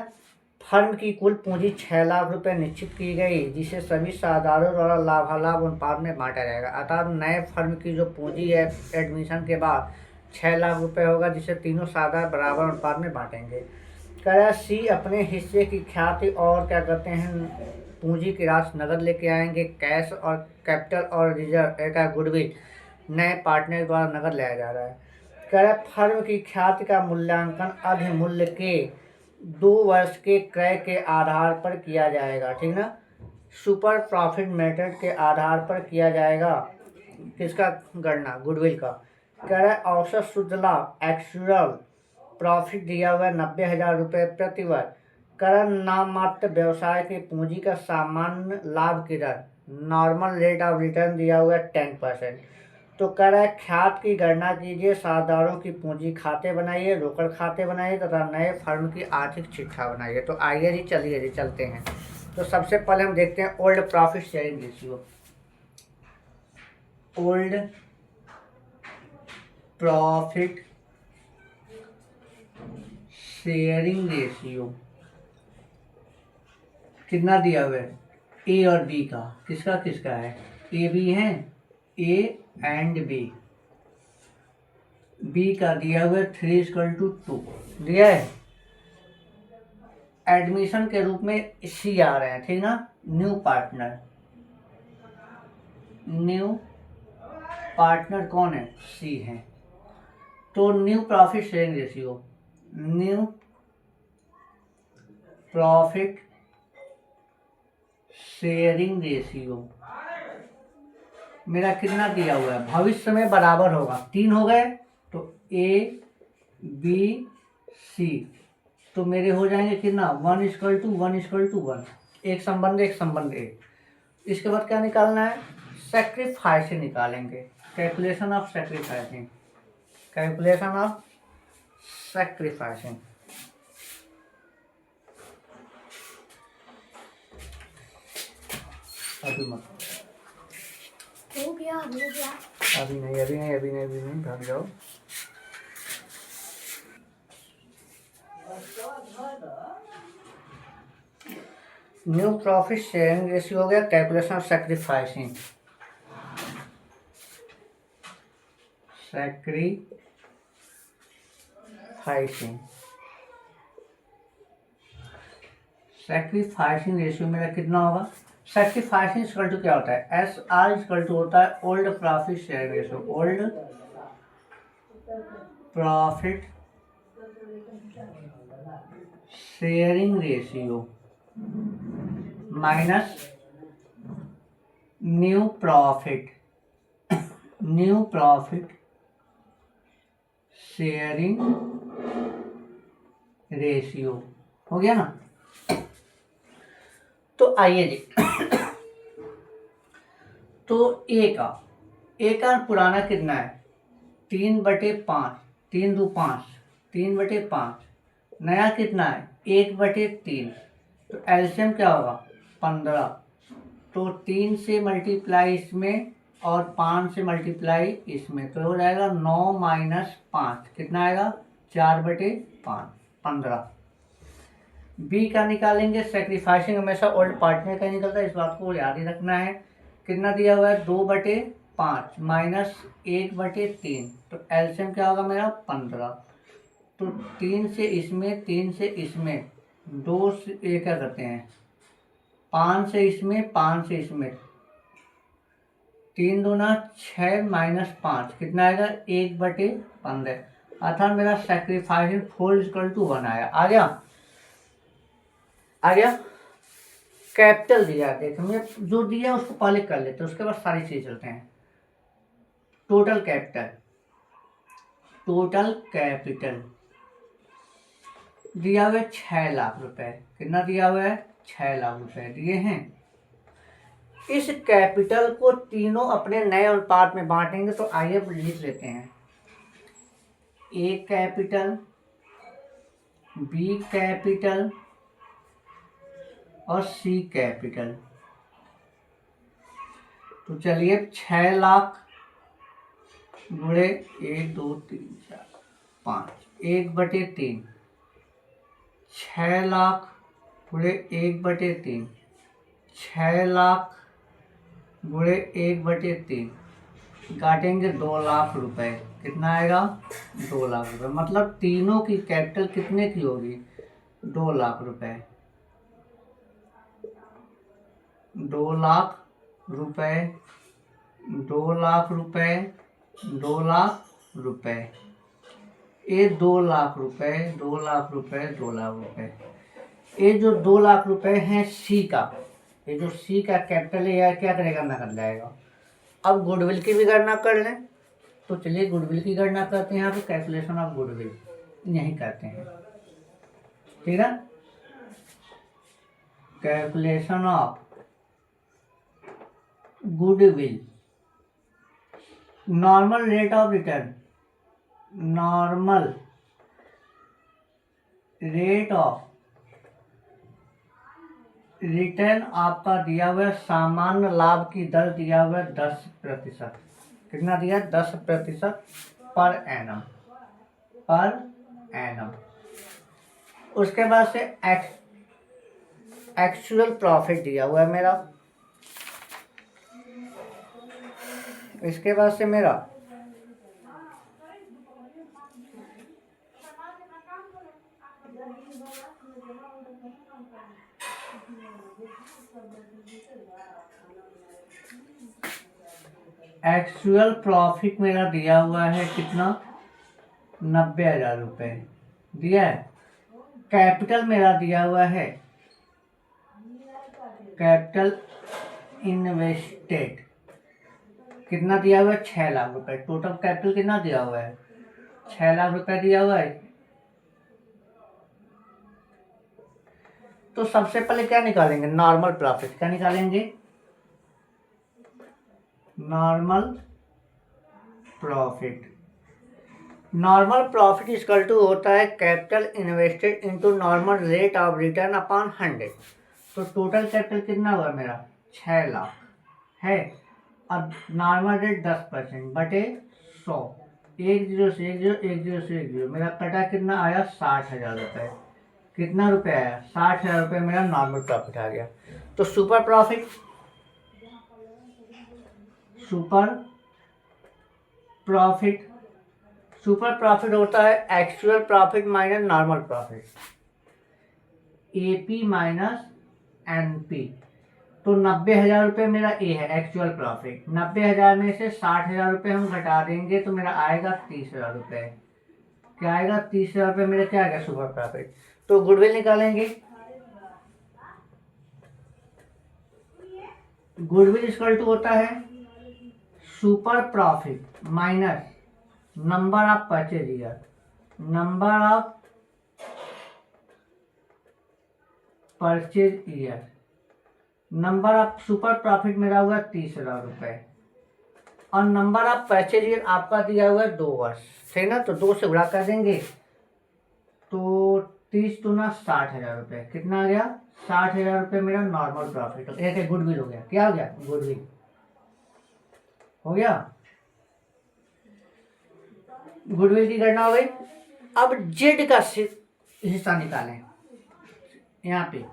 फर्म की कुल पूंजी 6 लाख रुपए निश्चित की गई, जिसे सभी साझेदारों द्वारा लाभालाभ अनुपात में बांटा जाएगा। अर्थात नए फर्म की जो पूंजी है एडमिशन के बाद 6 लाख रुपए होगा, जिसे तीनों साझेदार बराबर अनुपात में बांटेंगे। कह रहा है सी अपने हिस्से की ख्याति और क्या कहते हैं पूंजी की राशि नगद लेके आएंगे। कैश और कैपिटल और रिजर्व एक गुडविल नए पार्टनर द्वारा नगद लाया जा रहा है। कह रहा है फर्म की ख्याति का मूल्यांकन अधिमूल्य के 2 वर्ष के क्रय के आधार पर किया जाएगा। ठीक ना, सुपर प्रॉफिट मेथड के आधार पर किया जाएगा। किसका गणना, गुडविल का। कह रहा है औसत शुद्ध लाभ एक्चुअल प्रॉफिट दिया हुआ है 90,000 रुपये प्रति वर्ष। करंट नाम मात्र व्यवसाय की पूंजी का सामान्य लाभ की दर नॉर्मल रेट ऑफ रिटर्न दिया हुआ है 10%। तो कह रहा है ख्यात की गणना कीजिए, साझेदारों की पूंजी खाते बनाइए, रोकड़ खाते बनाइए तथा नए फर्म की आर्थिक चिट्ठा बनाइए। तो आइए जी, चलिए जी चलते हैं। तो सबसे पहले हम देखते हैं old profit sharing ratio. Old profit sharing ratio कितना दिया हुआ है, ए और बी का। किसका किसका है, ए बी है, ए एंड बी। बी का दिया हुआ है 3:2 दिया है। एडमिशन के रूप में सी आ रहे हैं। ठीक ना, न्यू पार्टनर कौन है, सी है। तो new profit sharing ratio, new profit sharing ratio मेरा कितना दिया हुआ है, भविष्य में बराबर होगा। 3 हो गए तो ए बी सी, तो मेरे हो जाएंगे कितना 1:1:1, एक संबंध ए। इसके बाद क्या निकालना है, सैक्रिफाइसिंग निकालेंगे। कैलकुलेशन ऑफ सैक्रिफाइसिंग, अभी मत, हो गया अभी नहीं भाग जाओ। न्यू प्रॉफिट शेयरिंग रेशियो हो गया, कैलकुलेशन ऑफ सैक्रिफाइसिंग रेशियो मेरा कितना होगा। सैक्रिफाइसिंग इक्वल टू क्या होता है, एस आर इक्वल टू होता है old profit sharing ratio, old profit sharing ratio minus new profit sharing ratio. हो गया ना। तो आइए जी तो ए का पुराना कितना है, 3/5, 3 2 5, 3/5। नया कितना है 1/3। तो एलसीएम क्या होगा 15। तो 3 से मल्टीप्लाई इसमें और 5 से मल्टीप्लाई इसमें, तो हो जाएगा 9 - 5 कितना आएगा 4/5, 15। बी का निकालेंगे, सैक्रिफाइसिंग हमेशा ओल्ड पार्टनर का निकलता है, इस बात को याद ही रखना है। कितना दिया हुआ है 2/5, 5 माइनस 1/3, तो एलसीएम क्या होगा मेरा 15। तो 3 से इसमें 3 से इसमें 2 से ये क्या करते हैं 5 से इसमें 5 से इसमें 3 दूना 6 माइनस 5 कितना आएगा 1/15। अर्थात मेरा सेक्रीफाइस 4:1 आया। आ गया कैपिटल दिया, देखो मैं जो दिया उसको पहले कर लेते हैं, उसके बाद सारी चीज चलते हैं। टोटल कैपिटल दिया हुआ है 6 लाख रुपए। कितना दिया हुआ है 6 लाख रुपए दिए हैं। इस कैपिटल को तीनों अपने नए अनुपात में बांटेंगे, तो आइए लिख लेते हैं। ए कैपिटल, बी कैपिटल और सी कैपिटल। तो चलिए 6 लाख गुणे 1 2 3 4 5 1/3, 6 लाख गुणे 1/3, 6 लाख गुणे 1/3 काटेंगे 2 लाख रुपए। कितना आएगा 2 लाख रुपए। मतलब तीनों की कैपिटल कितने की होगी 2 लाख रुपए। 2 लाख रुपए, 2 लाख रुपए, 2 लाख रुपए। ये 2 लाख रुपए, 2 लाख रुपए, 2 लाख रुपए। ये जो 2 लाख रुपए हैं सी का, ये जो सी का कैपिटल है यार क्या करेगा नकद जाएगा। अब गुडविल की भी गणना कर लें, तो चलिए गुडविल की गणना करते हैं। यहाँ पे कैलकुलेशन ऑफ गुडविल यही करते हैं, ठीक है। Calculation of goodwill, normal rate of return, normal rate of return आपका दिया हुआ है, सामान्य लाभ की दर दिया हुआ है 10%। कितना दिया 10% पर एनम। उसके बाद से एक्चुअल प्रॉफिट दिया हुआ है मेरा। इसके बाद से मेरा एक्चुअल प्रॉफिट मेरा दिया हुआ है कितना 90,000 रुपये दिया है। कैपिटल मेरा दिया हुआ है, कैपिटल इन्वेस्टेड कितना दिया हुआ है 6 लाख रुपए। टोटल कैपिटल कितना दिया हुआ है 6 लाख रुपए दिया हुआ है। तो सबसे पहले क्या निकालेंगे नॉर्मल प्रॉफिट। क्या निकालेंगे normal profit. Normal profit equal to होता है capital invested into normal rate of return upon 100। तो टोटल कैपिटल कितना हुआ मेरा 6 लाख है। अब नॉर्मल रेट 10% बटे 100, 1 0 से 1 0, 1 0 से 1 0, मेरा कटा कितना आया 60,000 रुपये। कितना रुपये आया 60,000 रुपये मेरा नॉर्मल प्रॉफिट आ गया। तो सुपर प्रॉफिट होता है actual profit minus normal profit, AP minus NP. तो 90,000 रुपये मेरा ए है एक्चुअल प्रॉफिट। 90,000 में से 60,000 रुपये हम घटा देंगे तो मेरा आएगा 30,000 रुपये। क्या आएगा 30,000 रुपये मेरा क्या आएगा सुपर प्रॉफिट। तो गुडविल निकालेंगे। गुडविल इक्वल टू होता है super profit minus number of purchase year, number of purchase year. Number of super profit मेरा हुआ 30,000 रुपये और नंबर ऑफ परचेज ईयर आपका दिया हुआ है 2 वर्ष, ठीक ना। तो 2 से गुणा कर देंगे तो 30 दूना 60,000 रुपये। कितना आ गया 60,000 रुपये मेरा नॉर्मल प्रॉफिट। एक गुडविल हो गया। क्या हो गया गुडविल हो गया। गुडविल की गणना हो गई। अब जेड का हिस्सा निकालें। यहाँ पे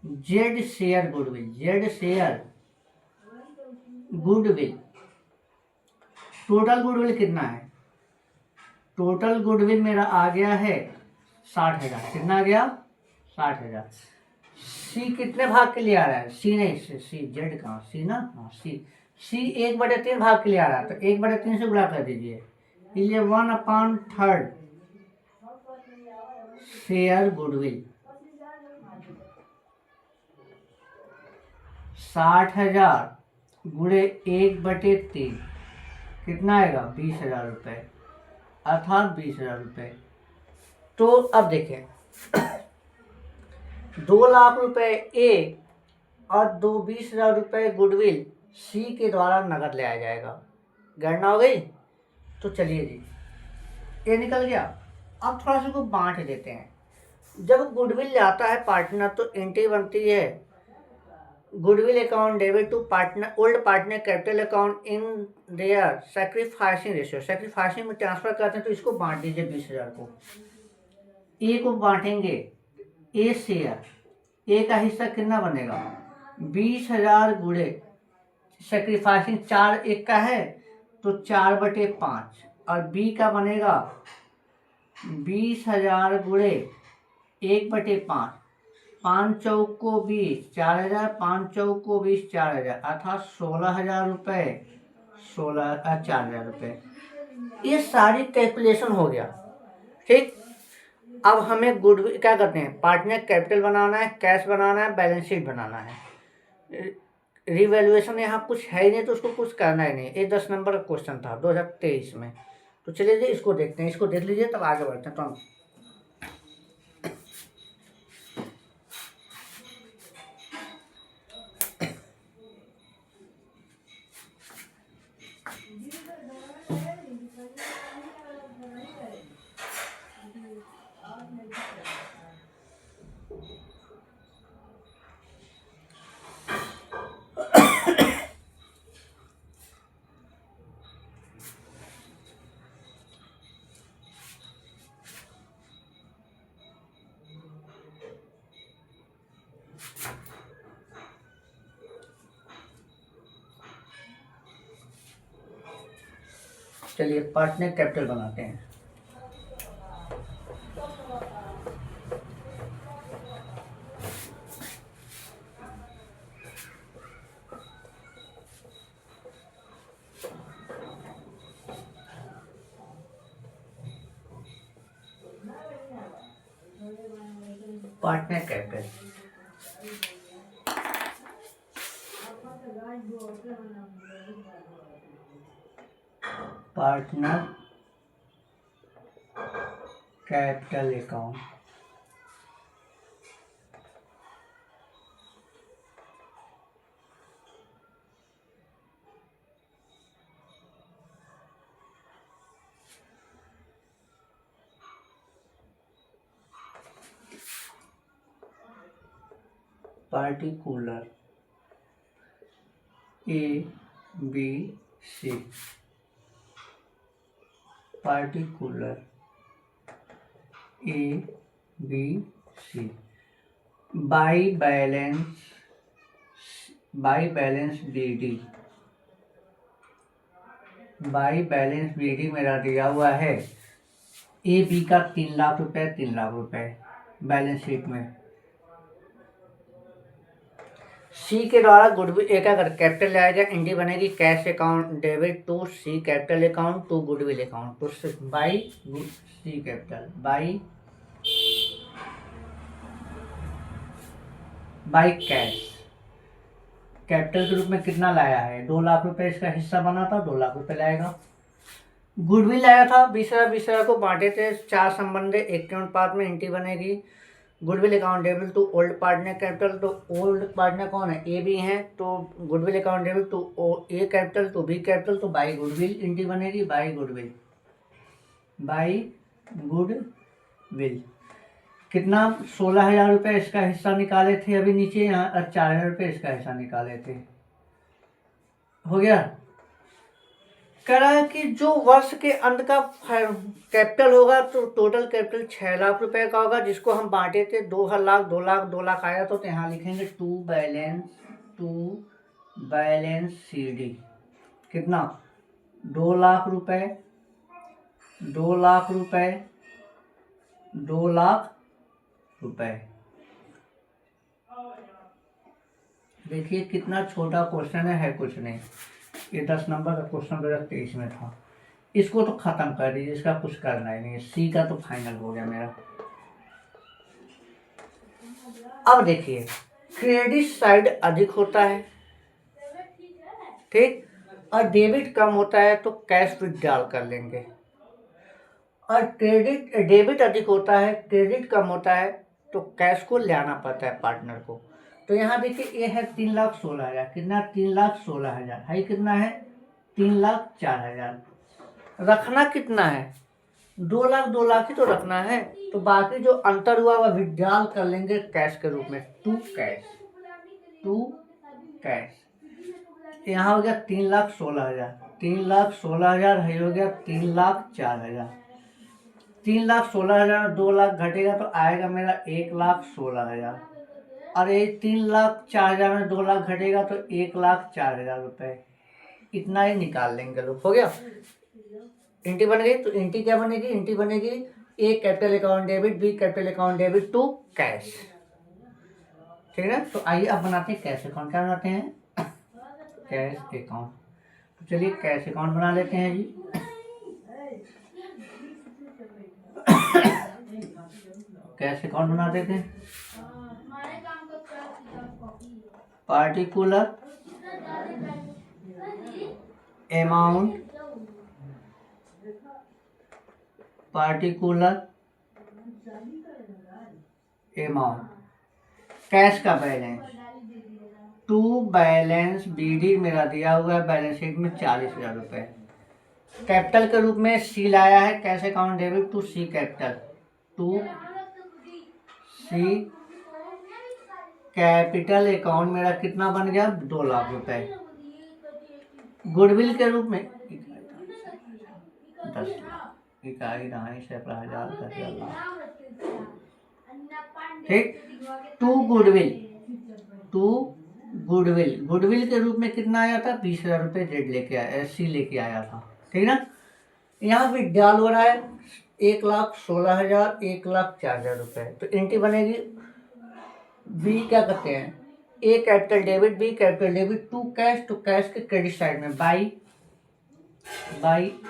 Z share goodwill, Z share goodwill total goodwill कितना है? टोटल गुडविल मेरा आ गया है 60,000। कितना आ गया? 60,000। सी कितने भाग के लिए आ रहा है? सी नहीं, सी जेड कहाँ, सी ना, हाँ सी 1/3 भाग के लिए आ रहा है, तो 1/3 से गुणा कर दीजिए। इसलिए 1/3 शेयर गुडविल। 60,000 गुणे 1/3 कितना आएगा? 20,000 रुपये, अर्थात 20,000 रुपये। तो अब देखें 2 लाख रुपए ए और 20,000 रुपये गुडविल सी के द्वारा नगद ले आया जाएगा। गणना हो गई? तो चलिए जी, ये निकल गया। अब थोड़ा सा को बांट देते हैं। जब गुडविल जाता है पार्टनर तो एंट्री बनती है goodwill account debit to partner old partner capital account in their sacrificing ratio. Sacrificing में ट्रांसफर करते हैं तो इसको बांट दीजिए 20,000 को। ए को बांटेंगे, ए शेयर, ए का हिस्सा कितना बनेगा? 20,000 गुणे सैक्रिफाइसिंग 4 एक का है तो 4/5, और बी का बनेगा 20,000 गुणे 1/5, 5 चौक को 20, 4,000, 5 चौक को 20, 4,000, अर्थात 16,000 रुपये, 4,000 रुपये। ये सारी कैलकुलेशन हो गया, ठीक। अब हमें गुडविल क्या करते हैं? पार्टनर कैपिटल बनाना है, कैश बनाना है, बैलेंस शीट बनाना है। रिवैल्यूएशन यहाँ कुछ है ही नहीं तो उसको कुछ करना ही नहीं। ये 10 नंबर का क्वेश्चन था 2023 में। तो चलिए जी इसको देखते हैं, इसको देख लीजिए तब आगे बढ़ते हैं। तो हम चलिए पार्टनर कैपिटल बनाते हैं। Partner capital partner capital account particular ABC particular ABC by balance BD मेरा दिया हुआ है AB का 3 लाख रुपए, 3 लाख रुपए बैलेंस शीट में। सी के द्वारा गुडविल एक अगर कैपिटल लाया जाए, एंट्री बनेगी cash account debit to C capital account to goodwill account. तो by C capital by cash capital के रूप में कितना लाया है? 2 लाख रुपए इसका हिस्सा बना था, 2 लाख रुपए लाएगा। गुडविल लाया था 20,000 को बांटे थे 4 संबंध, एक के अनुपात में एंट्री बनेगी goodwill account debit to old partner capital. तो ओल्ड पार्टनर कौन है? ए बी है, तो goodwill account debit to A capital to B capital, तो बाई गुडविल एंट्री बनेगी बाई गुडविल। कितना? 16,000 रुपये इसका हिस्सा निकाले थे अभी नीचे यहाँ, और 4,000 रुपये इसका हिस्सा निकाले थे। हो गया। कह रहा है कि जो वर्ष के अंत का कैपिटल होगा तो टोटल कैपिटल 6 लाख रुपए का होगा, जिसको हम बांटे थे 2 लाख 2 लाख 2 लाख आया तो यहाँ लिखेंगे टू बैलेंस CD कितना 2,00,000 रुपए, 2,00,000 रुपए, 2,00,000 रुपए। देखिए कितना छोटा क्वेश्चन है कुछ नहीं। ये 10 नंबर का क्वेश्चन 2023 में था। इसको तो खत्म कर दीजिए, इसका कुछ करना ही नहीं है। सी का तो फाइनल हो गया मेरा। अब देखिए क्रेडिट साइड अधिक होता है, ठीक, और डेबिट कम होता है तो कैश विड्रॉल कर लेंगे। और डेबिट अधिक होता है, क्रेडिट कम होता है तो कैश को लाना पड़ता है पार्टनर को। तो यहाँ देखिए ये है 3,16,000, कितना 3,16,000 है, कितना है 3,04,000। रखना कितना है 2,00,000, 2,00,000 ही तो रखना है। तो बाकी जो अंतर हुआ वह विड्रॉल कर लेंगे कैश के रूप में, टू कैश। यहाँ हो गया 3,16,000, 3,16,000 है, हो गया 3,04,000। 3,16,000 में 2,00,000 घटेगा तो आएगा मेरा 1,16,000। और ये 3,04,000 में 2,00,000 घटेगा तो 1,04,000 रुपए। इतना ही निकाल लेंगे लोग। हो गया, इंटी बन गई। तो इंटी क्या बनेगी, इंटी बनेगी A capital account debit, B capital account debit to cash, ठीक है ना। तो आइए अब बनाते हैं कैश अकाउंट। क्या बनाते हैं, कैश अकाउंट। तो चलिए कैश अकाउंट बना लेते हैं जी। कैश अकाउंट बना देते हैं। Particular amount, particular amount, cash का बैलेंस टू बैलेंस बीडी मेरा दिया हुआ है बैलेंस शीट में 40,000 रुपए। कैपिटल के रूप में सी लाया है, cash account debit to C capital, to C capital account मेरा कितना बन गया 2,00,000 रुपए। गुडविल के रूप में 10,00,000, इकाई, दहाई, सैकड़ा, हजार, 10,000, ठीक। टू गुडविल के रूप में कितना आया था 20,000 रुपये जेड लेके आया, सी लेके आया था, ठीक ना। यहाँ विड्रॉल हो रहा है 1,16,000, 1,04,000 रुपये। तो एंट्री बनेगी बी, क्या करते हैं A capital debit, B capital debit to cash. तो कैश के क्रेडिट साइड में बाई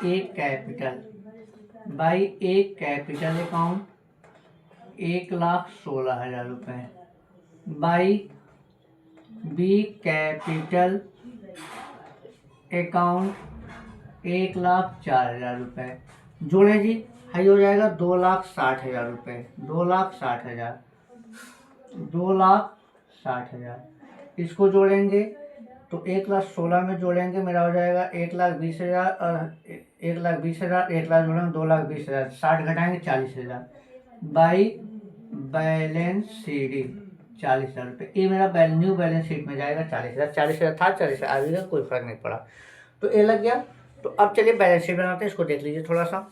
ए कैपिटल अकाउंट 1,16,000 रुपये, बाई बी कैपिटल अकाउंट 1,04,000 रुपये। जोड़े जी, हाई हो जाएगा 2,60,000 रुपये, 2,60,000, 2,60,000। इसको जोड़ेंगे तो 1,16,000 में जोड़ेंगे मेरा हो जाएगा 1,20,000, और 1,20,000, 1,00,000 जोड़ेंगे 2,20,000, 60 घटाएंगे 40,000, बाई बैलेंस शीट 40,000 रुपये। ये मेरा न्यू बैलेंस शीट में जाएगा 40,000, 40,000 था 40,000 आ गया, कोई फर्क नहीं पड़ा। तो ये लग गया। तो अब चलिए बैलेंस शीट बनाते हैं, इसको देख लीजिए थोड़ा सा।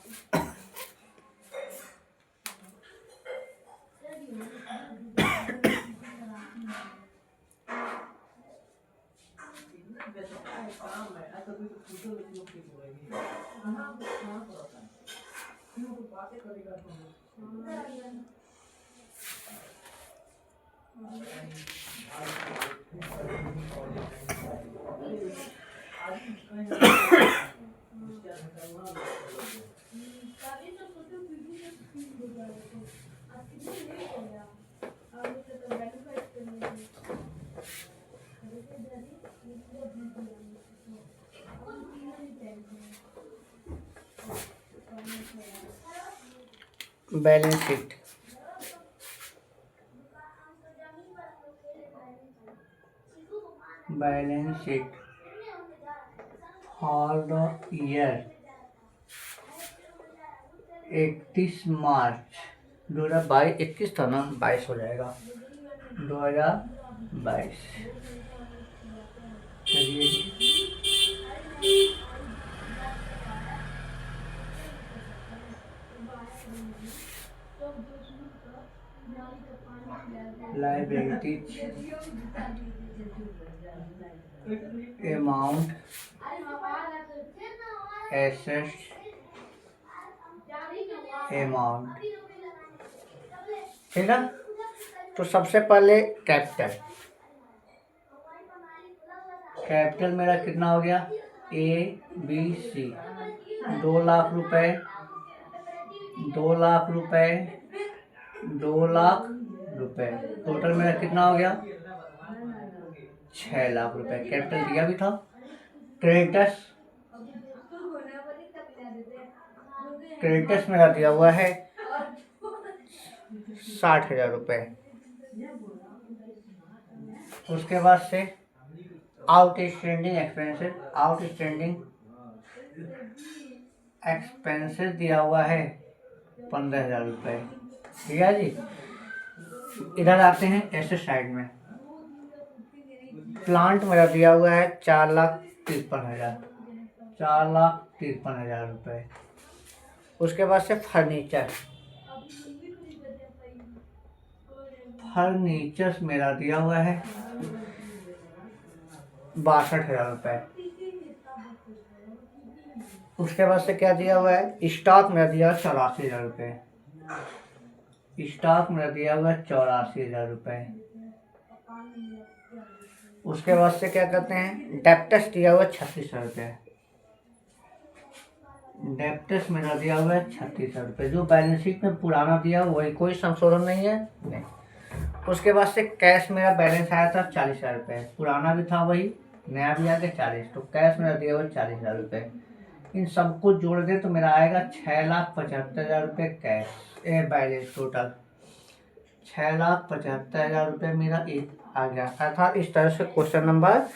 Balance sheet, balance sheet for the year 31 मार्च 2022, 21 था ना, 22 हो जाएगा 2022। चलिए लायबिलिटीज अमाउंट एसेट्स अमाउंट, ठीक है। तो सबसे पहले कैपिटल, कैपिटल मेरा कितना हो गया, ABC 2 लाख रुपए, 2 लाख रुपए, 2 लाख रुपए, टोटल मेरा कितना हो गया 6 लाख रुपए, कैपिटल दिया भी था। क्रेडिटर्स, क्रेडिटर्स मेरा दिया हुआ है 60,000 रुपए। उसके बाद से आउटस्टैंडिंग एक्सपेंसेस, आउटस्टैंडिंग एक्सपेंसेस दिया हुआ है 15,000 रुपए, ठीक है जी। इधर आते हैं ऐसे साइड में, प्लांट मेरा दिया हुआ है 4,53,000, 4,53,000 रुपए। उसके बाद से फर्नीचर, फर्नीचर्स मेरा दिया हुआ है 62,000 रुपए। उसके बाद से क्या दिया हुआ है, स्टॉक मेरा दिया 84,000 रुपए, स्टॉक मेरा दिया हुआ 84,000 रुपए। उसके बाद से क्या करते हैं, डेप्टस दिया हुआ 36,000 रुपए, डेप्टस मेरा दिया हुआ है 36,000 रुपए। जो बैलेंस शीट में पुराना दिया वही, कोई संशोधन नहीं है, नहीं। उसके बाद से कैश मेरा बैलेंस आया था 40,000 रुपए, पुराना भी था वही, नया भी आ गया 40, तो कैश मेरा दिया हुआ 40,000 रुपए। इन सबको जोड़ दे तो मेरा आएगा 6,75,000 रुपये कैश बैलेंस टोटल, 6,75,000 रुपये मेरा एक आ गया। अर्थात इस तरह से क्वेश्चन नंबर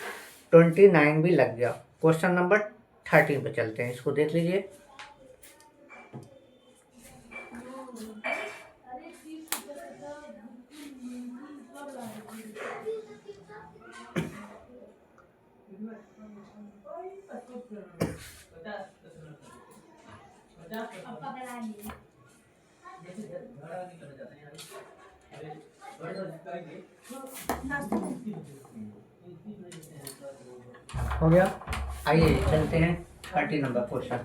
29 भी लग गया। क्वेश्चन नंबर 13 पे चलते हैं, इसको देख लीजिए। हो गया, आइए चलते हैं 30 number question.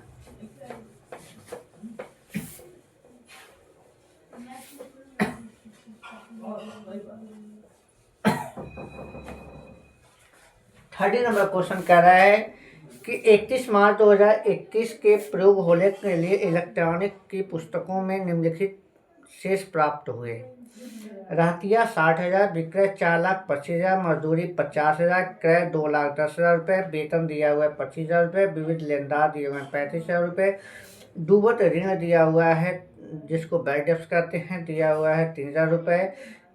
Thirty number question कह रहा है कि 31 मार्च 2021 के प्रयोग होने के लिए इलेक्ट्रॉनिक की पुस्तकों में निम्नलिखित शेष प्राप्त हुए। रहतिया 60,000, विक्रय 4,25,000, मजदूरी 50,000, क्रय 2,10,000 रुपये, वेतन दिया हुआ है 25,000 रुपये, विविध लेनदार दिए हुए हैं 35,000 रुपये, डूबत ऋण दिया हुआ है जिसको बैड डेप्ट कहते हैं दिया हुआ है 3,000 रुपये,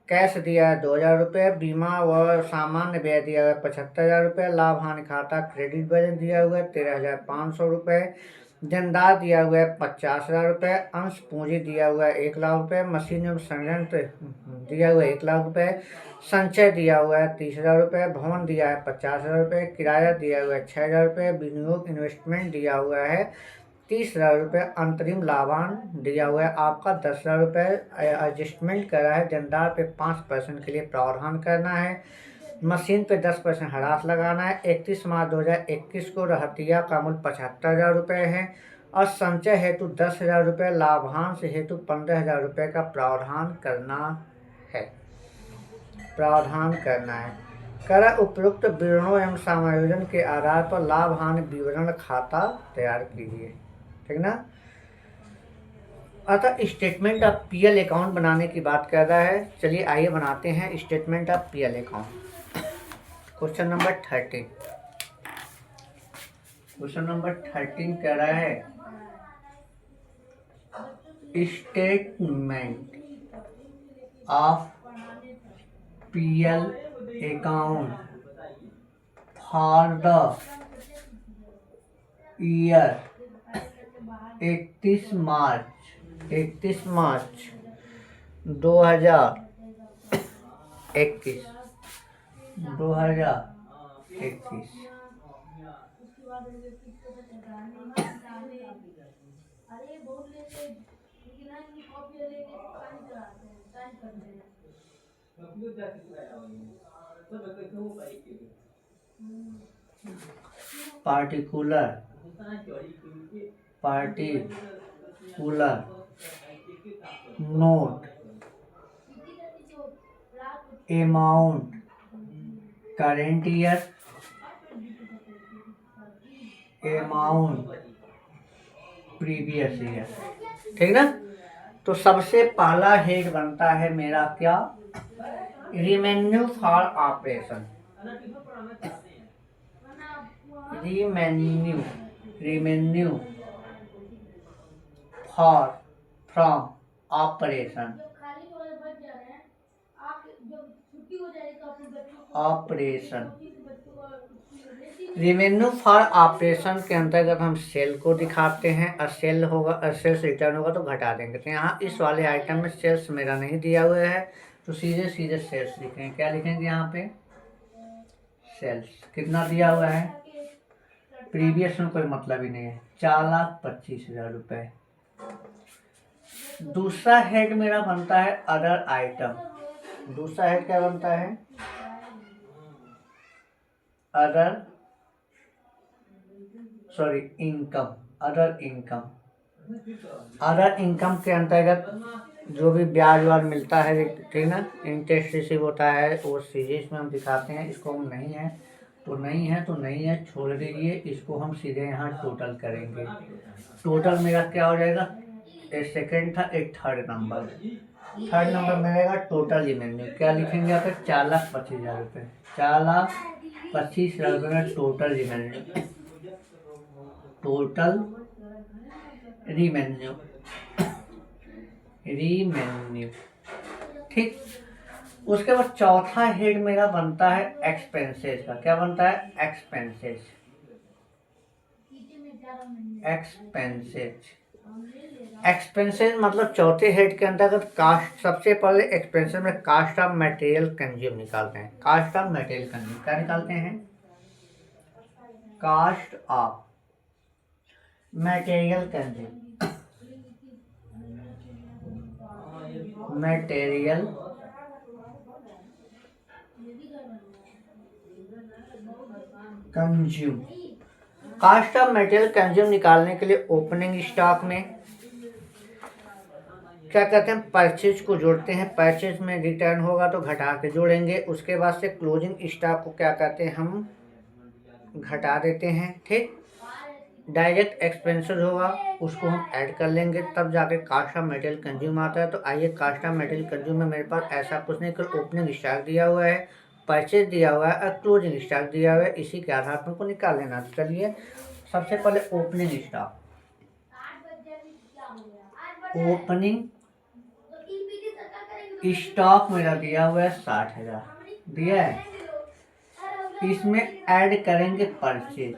कैश दिया है 2,000 रुपये, बीमा व सामान्य व्यय दिया हुआ है 75,000 रुपये, लाभ हानि खाता क्रेडिट बैलेंस दिया हुआ है 13,500 रुपये, देनदार दिया हुआ है 50,000 रुपये, अंश पूंजी दिया हुआ है 1,00,000 रुपये, मशीन एवं संयंत्र दिया हुआ है 1,00,000 रुपये, संचय दिया हुआ है 30,000 रुपये, भवन दिया है 50,000 रुपये, किराया दिया हुआ है 6,000 रुपये, विनियोग इन्वेस्टमेंट दिया हुआ है 30,000 रुपये, अंतरिम लाभांश दिया हुआ है आपका 10,000 रुपये, एडजस्टमेंट करा है, देनदार पे 5% के लिए प्रावधान करना है, मशीन पे 10% हरास लगाना है। 31 मार्च 2021 को रहतिया का मूल्य 75,000 रुपये है और संचय हेतु 10,000 रुपये, लाभांश हेतु 15,000 रुपये का प्रावधान करना है, प्रावधान करना है। कर उपयुक्त विवरणों एवं समायोजन के आधार पर लाभ हानि विवरण खाता तैयार कीजिए, ठीक ना। अतः स्टेटमेंट ऑफ पीएल अकाउंट बनाने की बात कर रहा है। चलिए आइए बनाते हैं statement of PL account. Question number 13, question number 13 कह रहा है statement of PL account for the year 31 March 2021 particular particular note amount current year amount previous year. ठीक ना। तो सबसे पहला हेड बनता है मेरा क्या, revenue for operation. Revenue for from operation. Revenue for operation के अंतर्गत हम सेल को दिखाते हैं और सेल होगा और सेल्स रिटर्न होगा तो घटा देंगे। तो यहाँ इस वाले आइटम में सेल्स मेरा नहीं दिया हुआ है तो सीधे सीधे सेल्स लिखेंगे। क्या लिखेंगे यहाँ पे, सेल्स। कितना दिया हुआ है, प्रीवियस में कोई मतलब ही नहीं है, 4,25,000 रुपये। दूसरा हेड मेरा बनता है अदर आइटम। दूसरा हेड क्या बनता है, इनकम। अदर इनकम के अंतर्गत जो भी ब्याज वाज मिलता है, ठीक ना, इंटरेस्ट रिसीव होता है, वो सीधे इसमें हम दिखाते हैं। इसको हम नहीं है तो नहीं है तो नहीं है, छोड़ दीजिए। इसको हम सीधे यहाँ टोटल करेंगे। टोटल मेरा क्या हो जाएगा, एक सेकेंड था, एक थर्ड नंबर मिलेगा टोटल रेवेन्यू। क्या लिखेंगे यहाँ पे, 4,25,000 रुपये। 4,25,000 रुपये में टोटल रेवेन्यू। टोटल रेवेन्यू ठीक। उसके बाद चौथा हेड मेरा बनता है एक्सपेंसेस का। क्या बनता है, एक्सपेंसेस मतलब चौथे हेड के अंतर्गत कास्ट। सबसे पहले एक्सपेंसेस में कास्ट ऑफ मटेरियल कंज्यूम निकालते हैं। कास्ट ऑफ मटेरियल कंज्यूम क्या निकालते हैं, cost of material consume. Cost of material consume निकालने के लिए ओपनिंग स्टॉक में क्या कहते हैं, परचेज को जोड़ते हैं। परचेज में रिटर्न होगा तो घटा के जोड़ेंगे। उसके बाद से क्लोजिंग स्टॉक को क्या कहते हैं, हम घटा देते हैं। ठीक। डायरेक्ट एक्सपेंसेस होगा उसको हम ऐड कर लेंगे, तब जाके कास्ट ऑफ मटेरियल कंज्यूम आता है। तो आइए, कास्ट ऑफ मटेरियल कंज्यूम में मेरे पास ऐसा कुछ नहीं, केवल ओपनिंग स्टॉक दिया हुआ है, परचेज दिया हुआ है और क्लोजिंग स्टॉक दिया हुआ है। इसी के आधार पर हमको निकाल लेना। चलिए, सबसे पहले ओपनिंग स्टॉक। ओपनिंग स्टॉक मेरा दिया हुआ है 60,000 दिया है। इसमें ऐड करेंगे परचेज।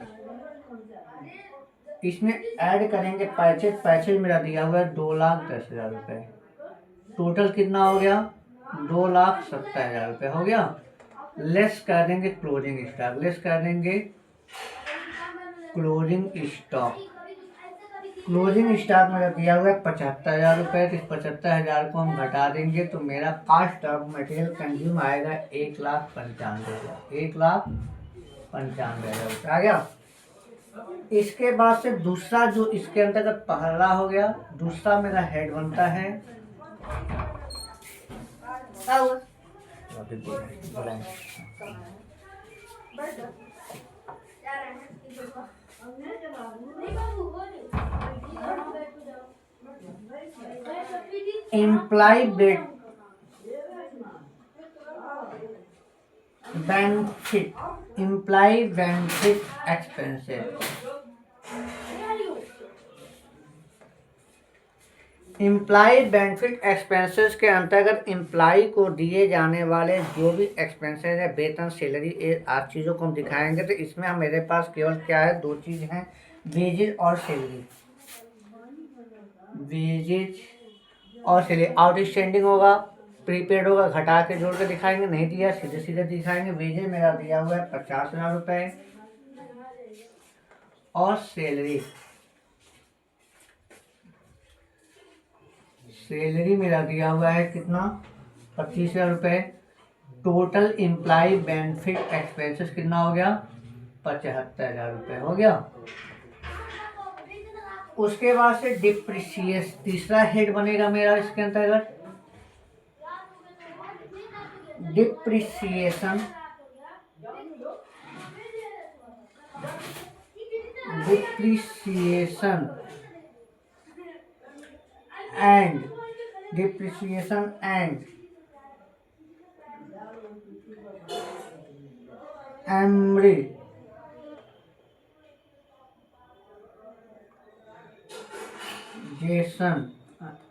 परचेज मेरा दिया हुआ है 2,10,000 रुपये। टोटल कितना हो गया, 2,70,000 रुपये हो गया। लेस कर देंगे क्लोजिंग स्टॉक। क्लोजिंग स्टॉक मेरा दिया हुआ है 75,000 रुपये। तो इस 75,000 को हम घटा देंगे तो मेरा कास्ट ऑफ मटेरियल कंज्यूम आएगा 1,95,000। 1,95,000 रुपये आ गया। इसके बाद से दूसरा जो इसके अंतर्गत पहला हो गया, दूसरा मेरा हेड बनता है employ benefit expenses. Employ benefit expenses के अंतर्गत एम्प्लॉय को दिए जाने वाले जो भी एक्सपेंसेस है, वेतन, सैलरी, ये आज चीज़ों को हम दिखाएंगे। तो इसमें हम मेरे पास केवल क्या है, दो चीज़ हैं, वेजेज और सैलरी। आउटस्टैंडिंग होगा, प्रीपेड होगा, घटा के जोड़ के दिखाएंगे। नहीं दिया सीधे सीधे दिखाएंगे। वेजेज मेरा दिया हुआ है 50,000 रुपये और सैलरी मेरा दिया हुआ है कितना, 25,000 रुपये। टोटल एम्प्लॉय बेनिफिट एक्सपेंसेस कितना हो गया, 75,000 रुपये हो गया। उसके बाद से डिप्रिसिएशन तीसरा हेड बनेगा मेरा इसके अंतर्गत, depreciation depreciation and depreciation and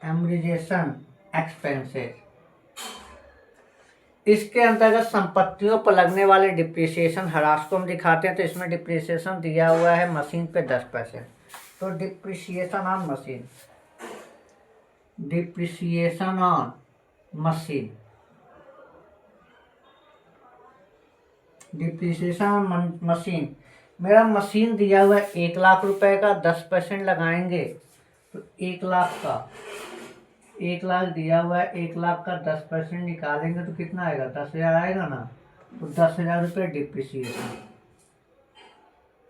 amortisation expenses. इसके अंतर्गत संपत्तियों पर लगने वाले डिप्रिसिएशन ह्रास को हम दिखाते हैं। तो इसमें डिप्रिसिएशन दिया हुआ है मशीन पे 10%। तो depreciation on machine, depreciation on machine, depreciation on machine, मेरा मशीन दिया हुआ है 1,00,000 रुपए का, 10% लगाएंगे तो 1,00,000 का, 1,00,000 दिया हुआ है, 1,00,000 का 10% निकालेंगे तो कितना आएगा, 10,000 आएगा ना। तो 10,000 रुपये डिप्रिसिएशन,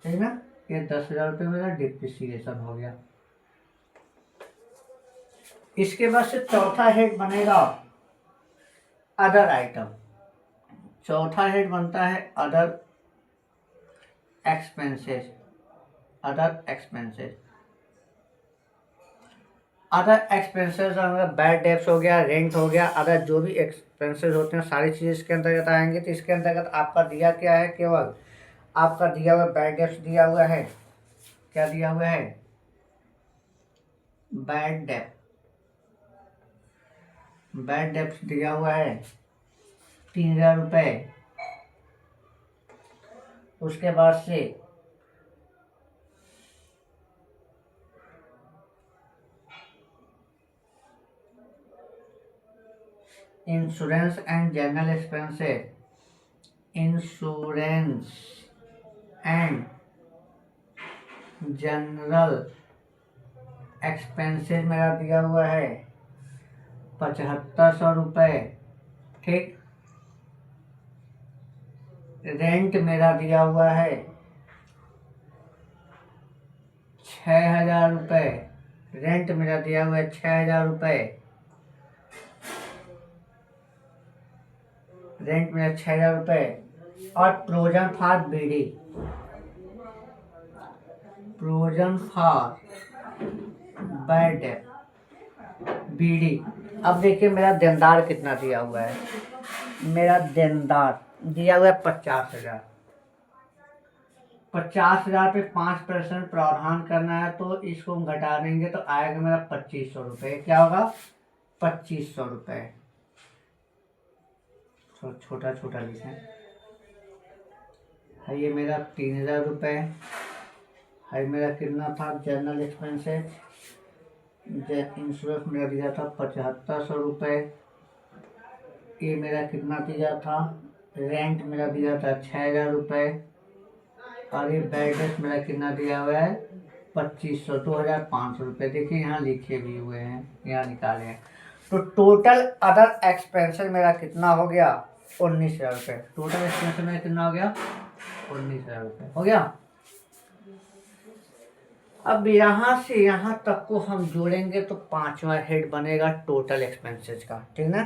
ठीक ना। ये 10,000 रुपये मेरा डिप्रिसिएशन हो गया। इसके बाद से चौथा हेड बनेगा अदर आइटम। चौथा हेड बनता है other expenses, other expenses. Other expenses bad debts हो गया, रेंट हो गया, अदर जो भी एक्सपेंसेस होते हैं सारी चीज़ इसके अंतर्गत आएंगे। तो इसके अंतर्गत आपका दिया क्या है, केवल आपका दिया हुआ बैड डेब्ट्स दिया हुआ है। क्या दिया हुआ है, बैड डेब्ट, बैड डेब्ट्स दिया हुआ है 3,000 रुपये। उसके बाद से insurance and general expenses, insurance and general expenses मेरा दिया हुआ है 7,500 रुपये, ठीक। रेंट मेरा दिया हुआ है 6,000 रुपये, रेंट मेरा दिया हुआ है 6,000 रुपये, रेंट मेरा 6,000 रुपये। और provision for BD, provision for bad डेब्ट, बीडी। अब देखिए मेरा देनदार कितना दिया हुआ है, मेरा देनदार दिया हुआ है 50,000। 50,000 पे 5% प्रावधान करना है, तो इसको हम घटा देंगे तो आएगा मेरा 2,500 रुपये। क्या होगा, 2,500 रुपये। छोटा छोटा लिखें। है ये मेरा 3,000 रुपये। है मेरा कितना था, जनरल एक्सपेंसेस, इंश्योरेंस मेरा दिया था 7,500 रुपये। ये मेरा कितना दिया था, रेंट मेरा दिया था 6,000 रुपये। और ये बैड डेब्ट मेरा कितना दिया हुआ है 2,500, 2,500 रुपये। देखिए यहाँ लिखे भी हुए हैं, यहाँ निकाले हैं। तो टोटल अदर एक्सपेंसेस मेरा कितना हो गया, 19,000 रुपये। टोटल एक्सपेंसेस मेरा कितना हो गया, 19,000 रुपये हो गया। अब यहाँ से यहाँ तक को हम जोड़ेंगे तो 5वां हेड बनेगा टोटल एक्सपेंसेस का, ठीक ना।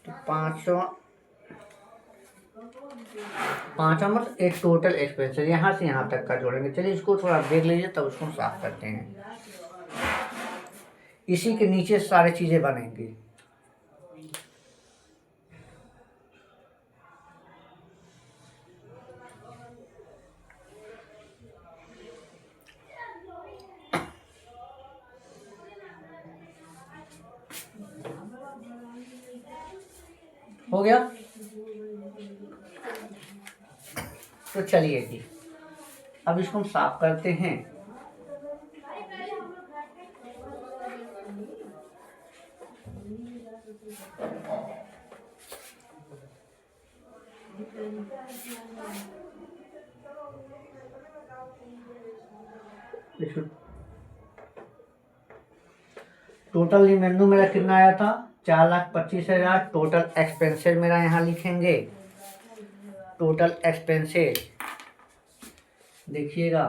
तो 5वां मतलब एक टोटल एक्सपेंसेस, यहाँ से यहाँ तक का जोड़ेंगे। चलिए इसको थोड़ा देख लीजिए, तब उसको साफ करते हैं। इसी के नीचे सारी चीजें बनेंगी। हो गया। तो चलिए जी, अब इसको हम साफ करते हैं। टोटल रिवेन्यू मेरा कितना आया था, 4,25,000। टोटल एक्सपेंसेस मेरा यहाँ लिखेंगे, टोटल एक्सपेंसेस देखिएगा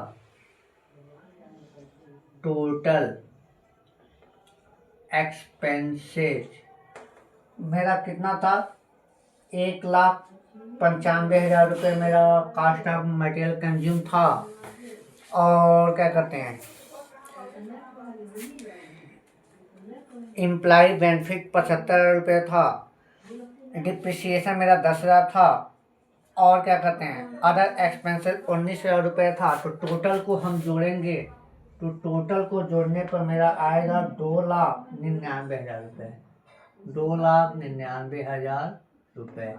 टोटल एक्सपेंसेस मेरा कितना था, 1,95,000 रुपये मेरा कास्ट ऑफ मटेरियल कंज्यूम था। और क्या कहते हैं, एम्प्लॉय बेनिफिट 75,000 रुपये था। डिप्रिसिएशन मेरा 10,000 था। और क्या कहते हैं, अदर एक्सपेंसेस 19,000 रुपये था। तो टोटल को हम जोड़ेंगे, तो टोटल को जोड़ने पर मेरा आएगा 2,99,000 रुपये। 2,99,000 रुपये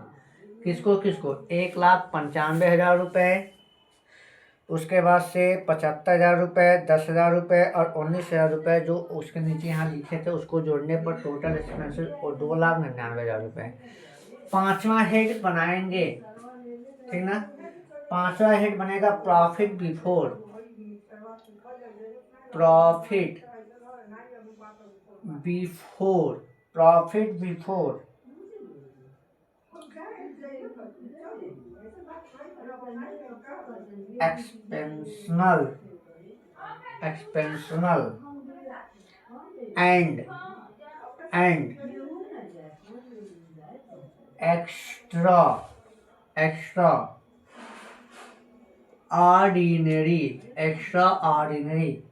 किसको किसको, 1,95,000 रुपये, उसके बाद से 75,000 रुपये, 10,000 रुपये और 19,000 रुपये जो उसके नीचे यहाँ लिखे थे, उसको जोड़ने पर टोटल एक्सपेंसेस और 2,99,000 रुपये। पांचवा हेड बनाएंगे, ठीक ना। पांचवा हेड बनेगा profit before, profit before, profit before exceptional, exceptional and extra, extraordinary, extraordinary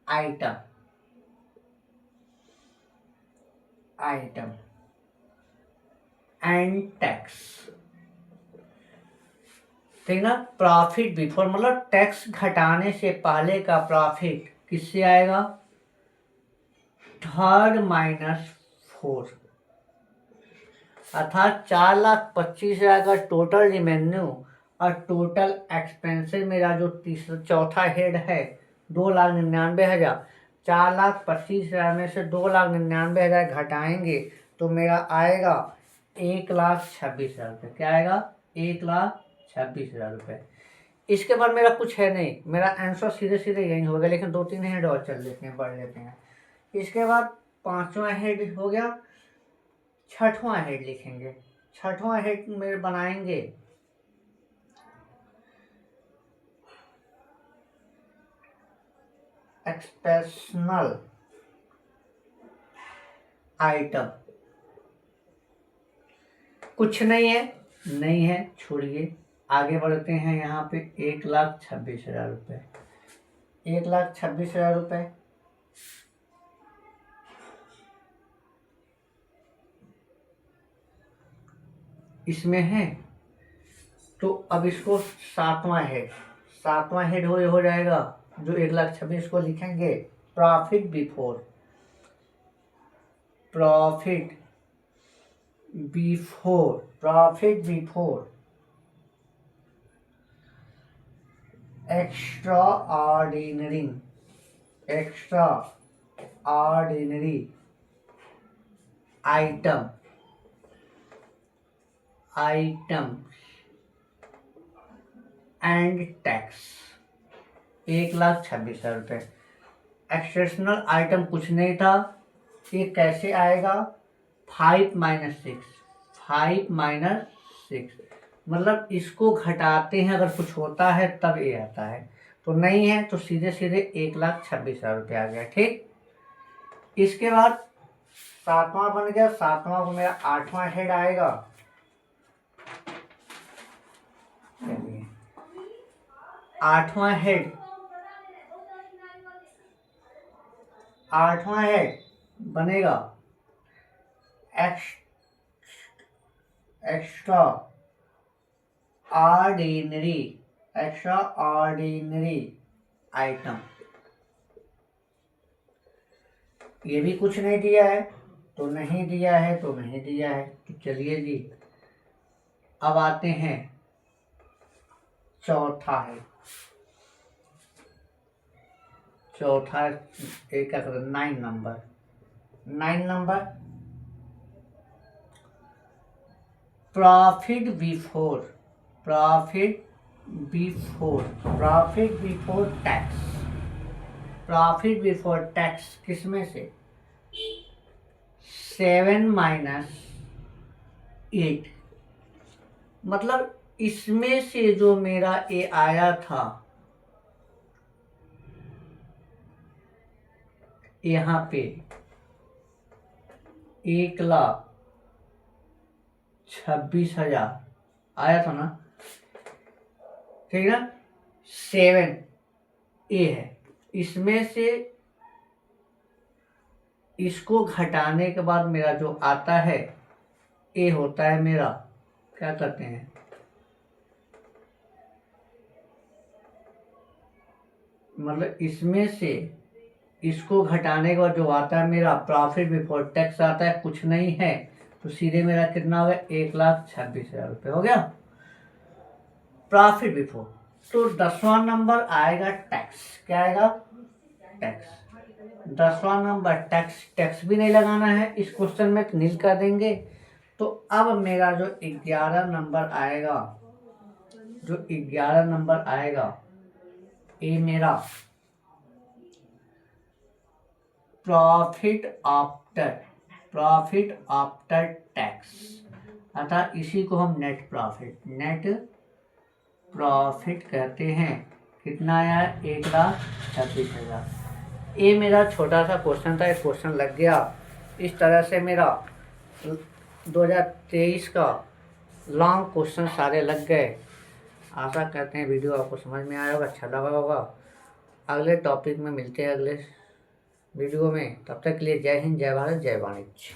item, item and tax, ठीक ना। प्रॉफिट बिफोर मतलब टैक्स घटाने से पहले का प्रॉफिट किससे आएगा, 3rd - 4, अर्थात 4,25,000 का टोटल रिवेन्यू और टोटल एक्सपेंसेस मेरा जो चौथा हेड है 2,99,000, 4,25,000 में से 2,99,000 घटाएंगे तो मेरा आएगा 1,26,000 रुपये। क्या आएगा, 1,26,000 रुपये। इसके बाद मेरा कुछ है नहीं, मेरा आंसर सीधे सीधे यही होगा, लेकिन 2-3 हेड और चल लेते हैं, पढ़ लेते हैं। इसके बाद पांचवा हेड हो गया, छठवां हेड लिखेंगे। छठवां हेड मेरे बनाएंगे एक्सपेंशनल आइटम। कुछ नहीं है, नहीं है, छोड़िए, आगे बढ़ते हैं। यहाँ पे 1,26,000 रुपये, 1,26,000 रुपये इसमें है। तो अब इसको सातवां हेड हो जाएगा, जो 1,26,000 को लिखेंगे profit before, profit before, profit before extra ordinary, extraordinary item, item and tax, 1,26,000 रुपये। एक्सेप्शनल आइटम कुछ नहीं था, ये कैसे आएगा, 5 - 6, 5 - 6 मतलब इसको घटाते हैं, अगर कुछ होता है तब ये आता है, तो नहीं है तो सीधे सीधे 1,26,000 रुपये आ गया, ठीक। इसके बाद सातवां बन गया, सातवां को मेरा आठवां हेड आएगा। चलिए आठवां हेड, आठवां हेड बनेगा extra ordinary, extraordinary item. ये भी कुछ नहीं दिया है, तो नहीं दिया है, तो नहीं दिया है। तो चलिए जी, अब आते हैं चौथा है, चौथा एक क्या कहते हैं, 9 number, 9 number profit before, profit before, profit before tax, profit before tax किसमें से, 7 - 8 मतलब इसमें से जो मेरा ए आया था, यहाँ पे 1,26,000 आया था ना, ठीक ना। 7A है, इसमें से इसको घटाने के बाद मेरा जो आता है ए होता है मेरा, क्या करते हैं, मतलब इसमें से इसको घटाने के बाद जो आता है मेरा प्रॉफिट बिफोर टैक्स आता है, कुछ नहीं है, तो सीधे मेरा कितना हो गया, 1,26,000 रुपये हो गया प्रॉफिट बिफोर। तो 10वां नंबर आएगा टैक्स, क्या आएगा, टैक्स। 10वां नंबर टैक्स, टैक्स भी नहीं लगाना है इस क्वेश्चन में, तो नील कर देंगे। तो अब मेरा जो 11 नंबर आएगा, जो 11 नंबर आएगा, ये मेरा प्रॉफिट आफ्टर टैक्स, अर्थात इसी को हम नेट प्रॉफिट कहते हैं। कितना आया, 1,26,000। ये मेरा छोटा सा क्वेश्चन था, एक क्वेश्चन लग गया। इस तरह से मेरा 2023 का लॉन्ग क्वेश्चन सारे लग गए। आशा करते हैं वीडियो आपको समझ में आया होगा, अच्छा लगा होगा। अगले टॉपिक में मिलते हैं अगले वीडियो में, तब तक के लिए जय हिंद, जय भारत, जय वाणिज्य।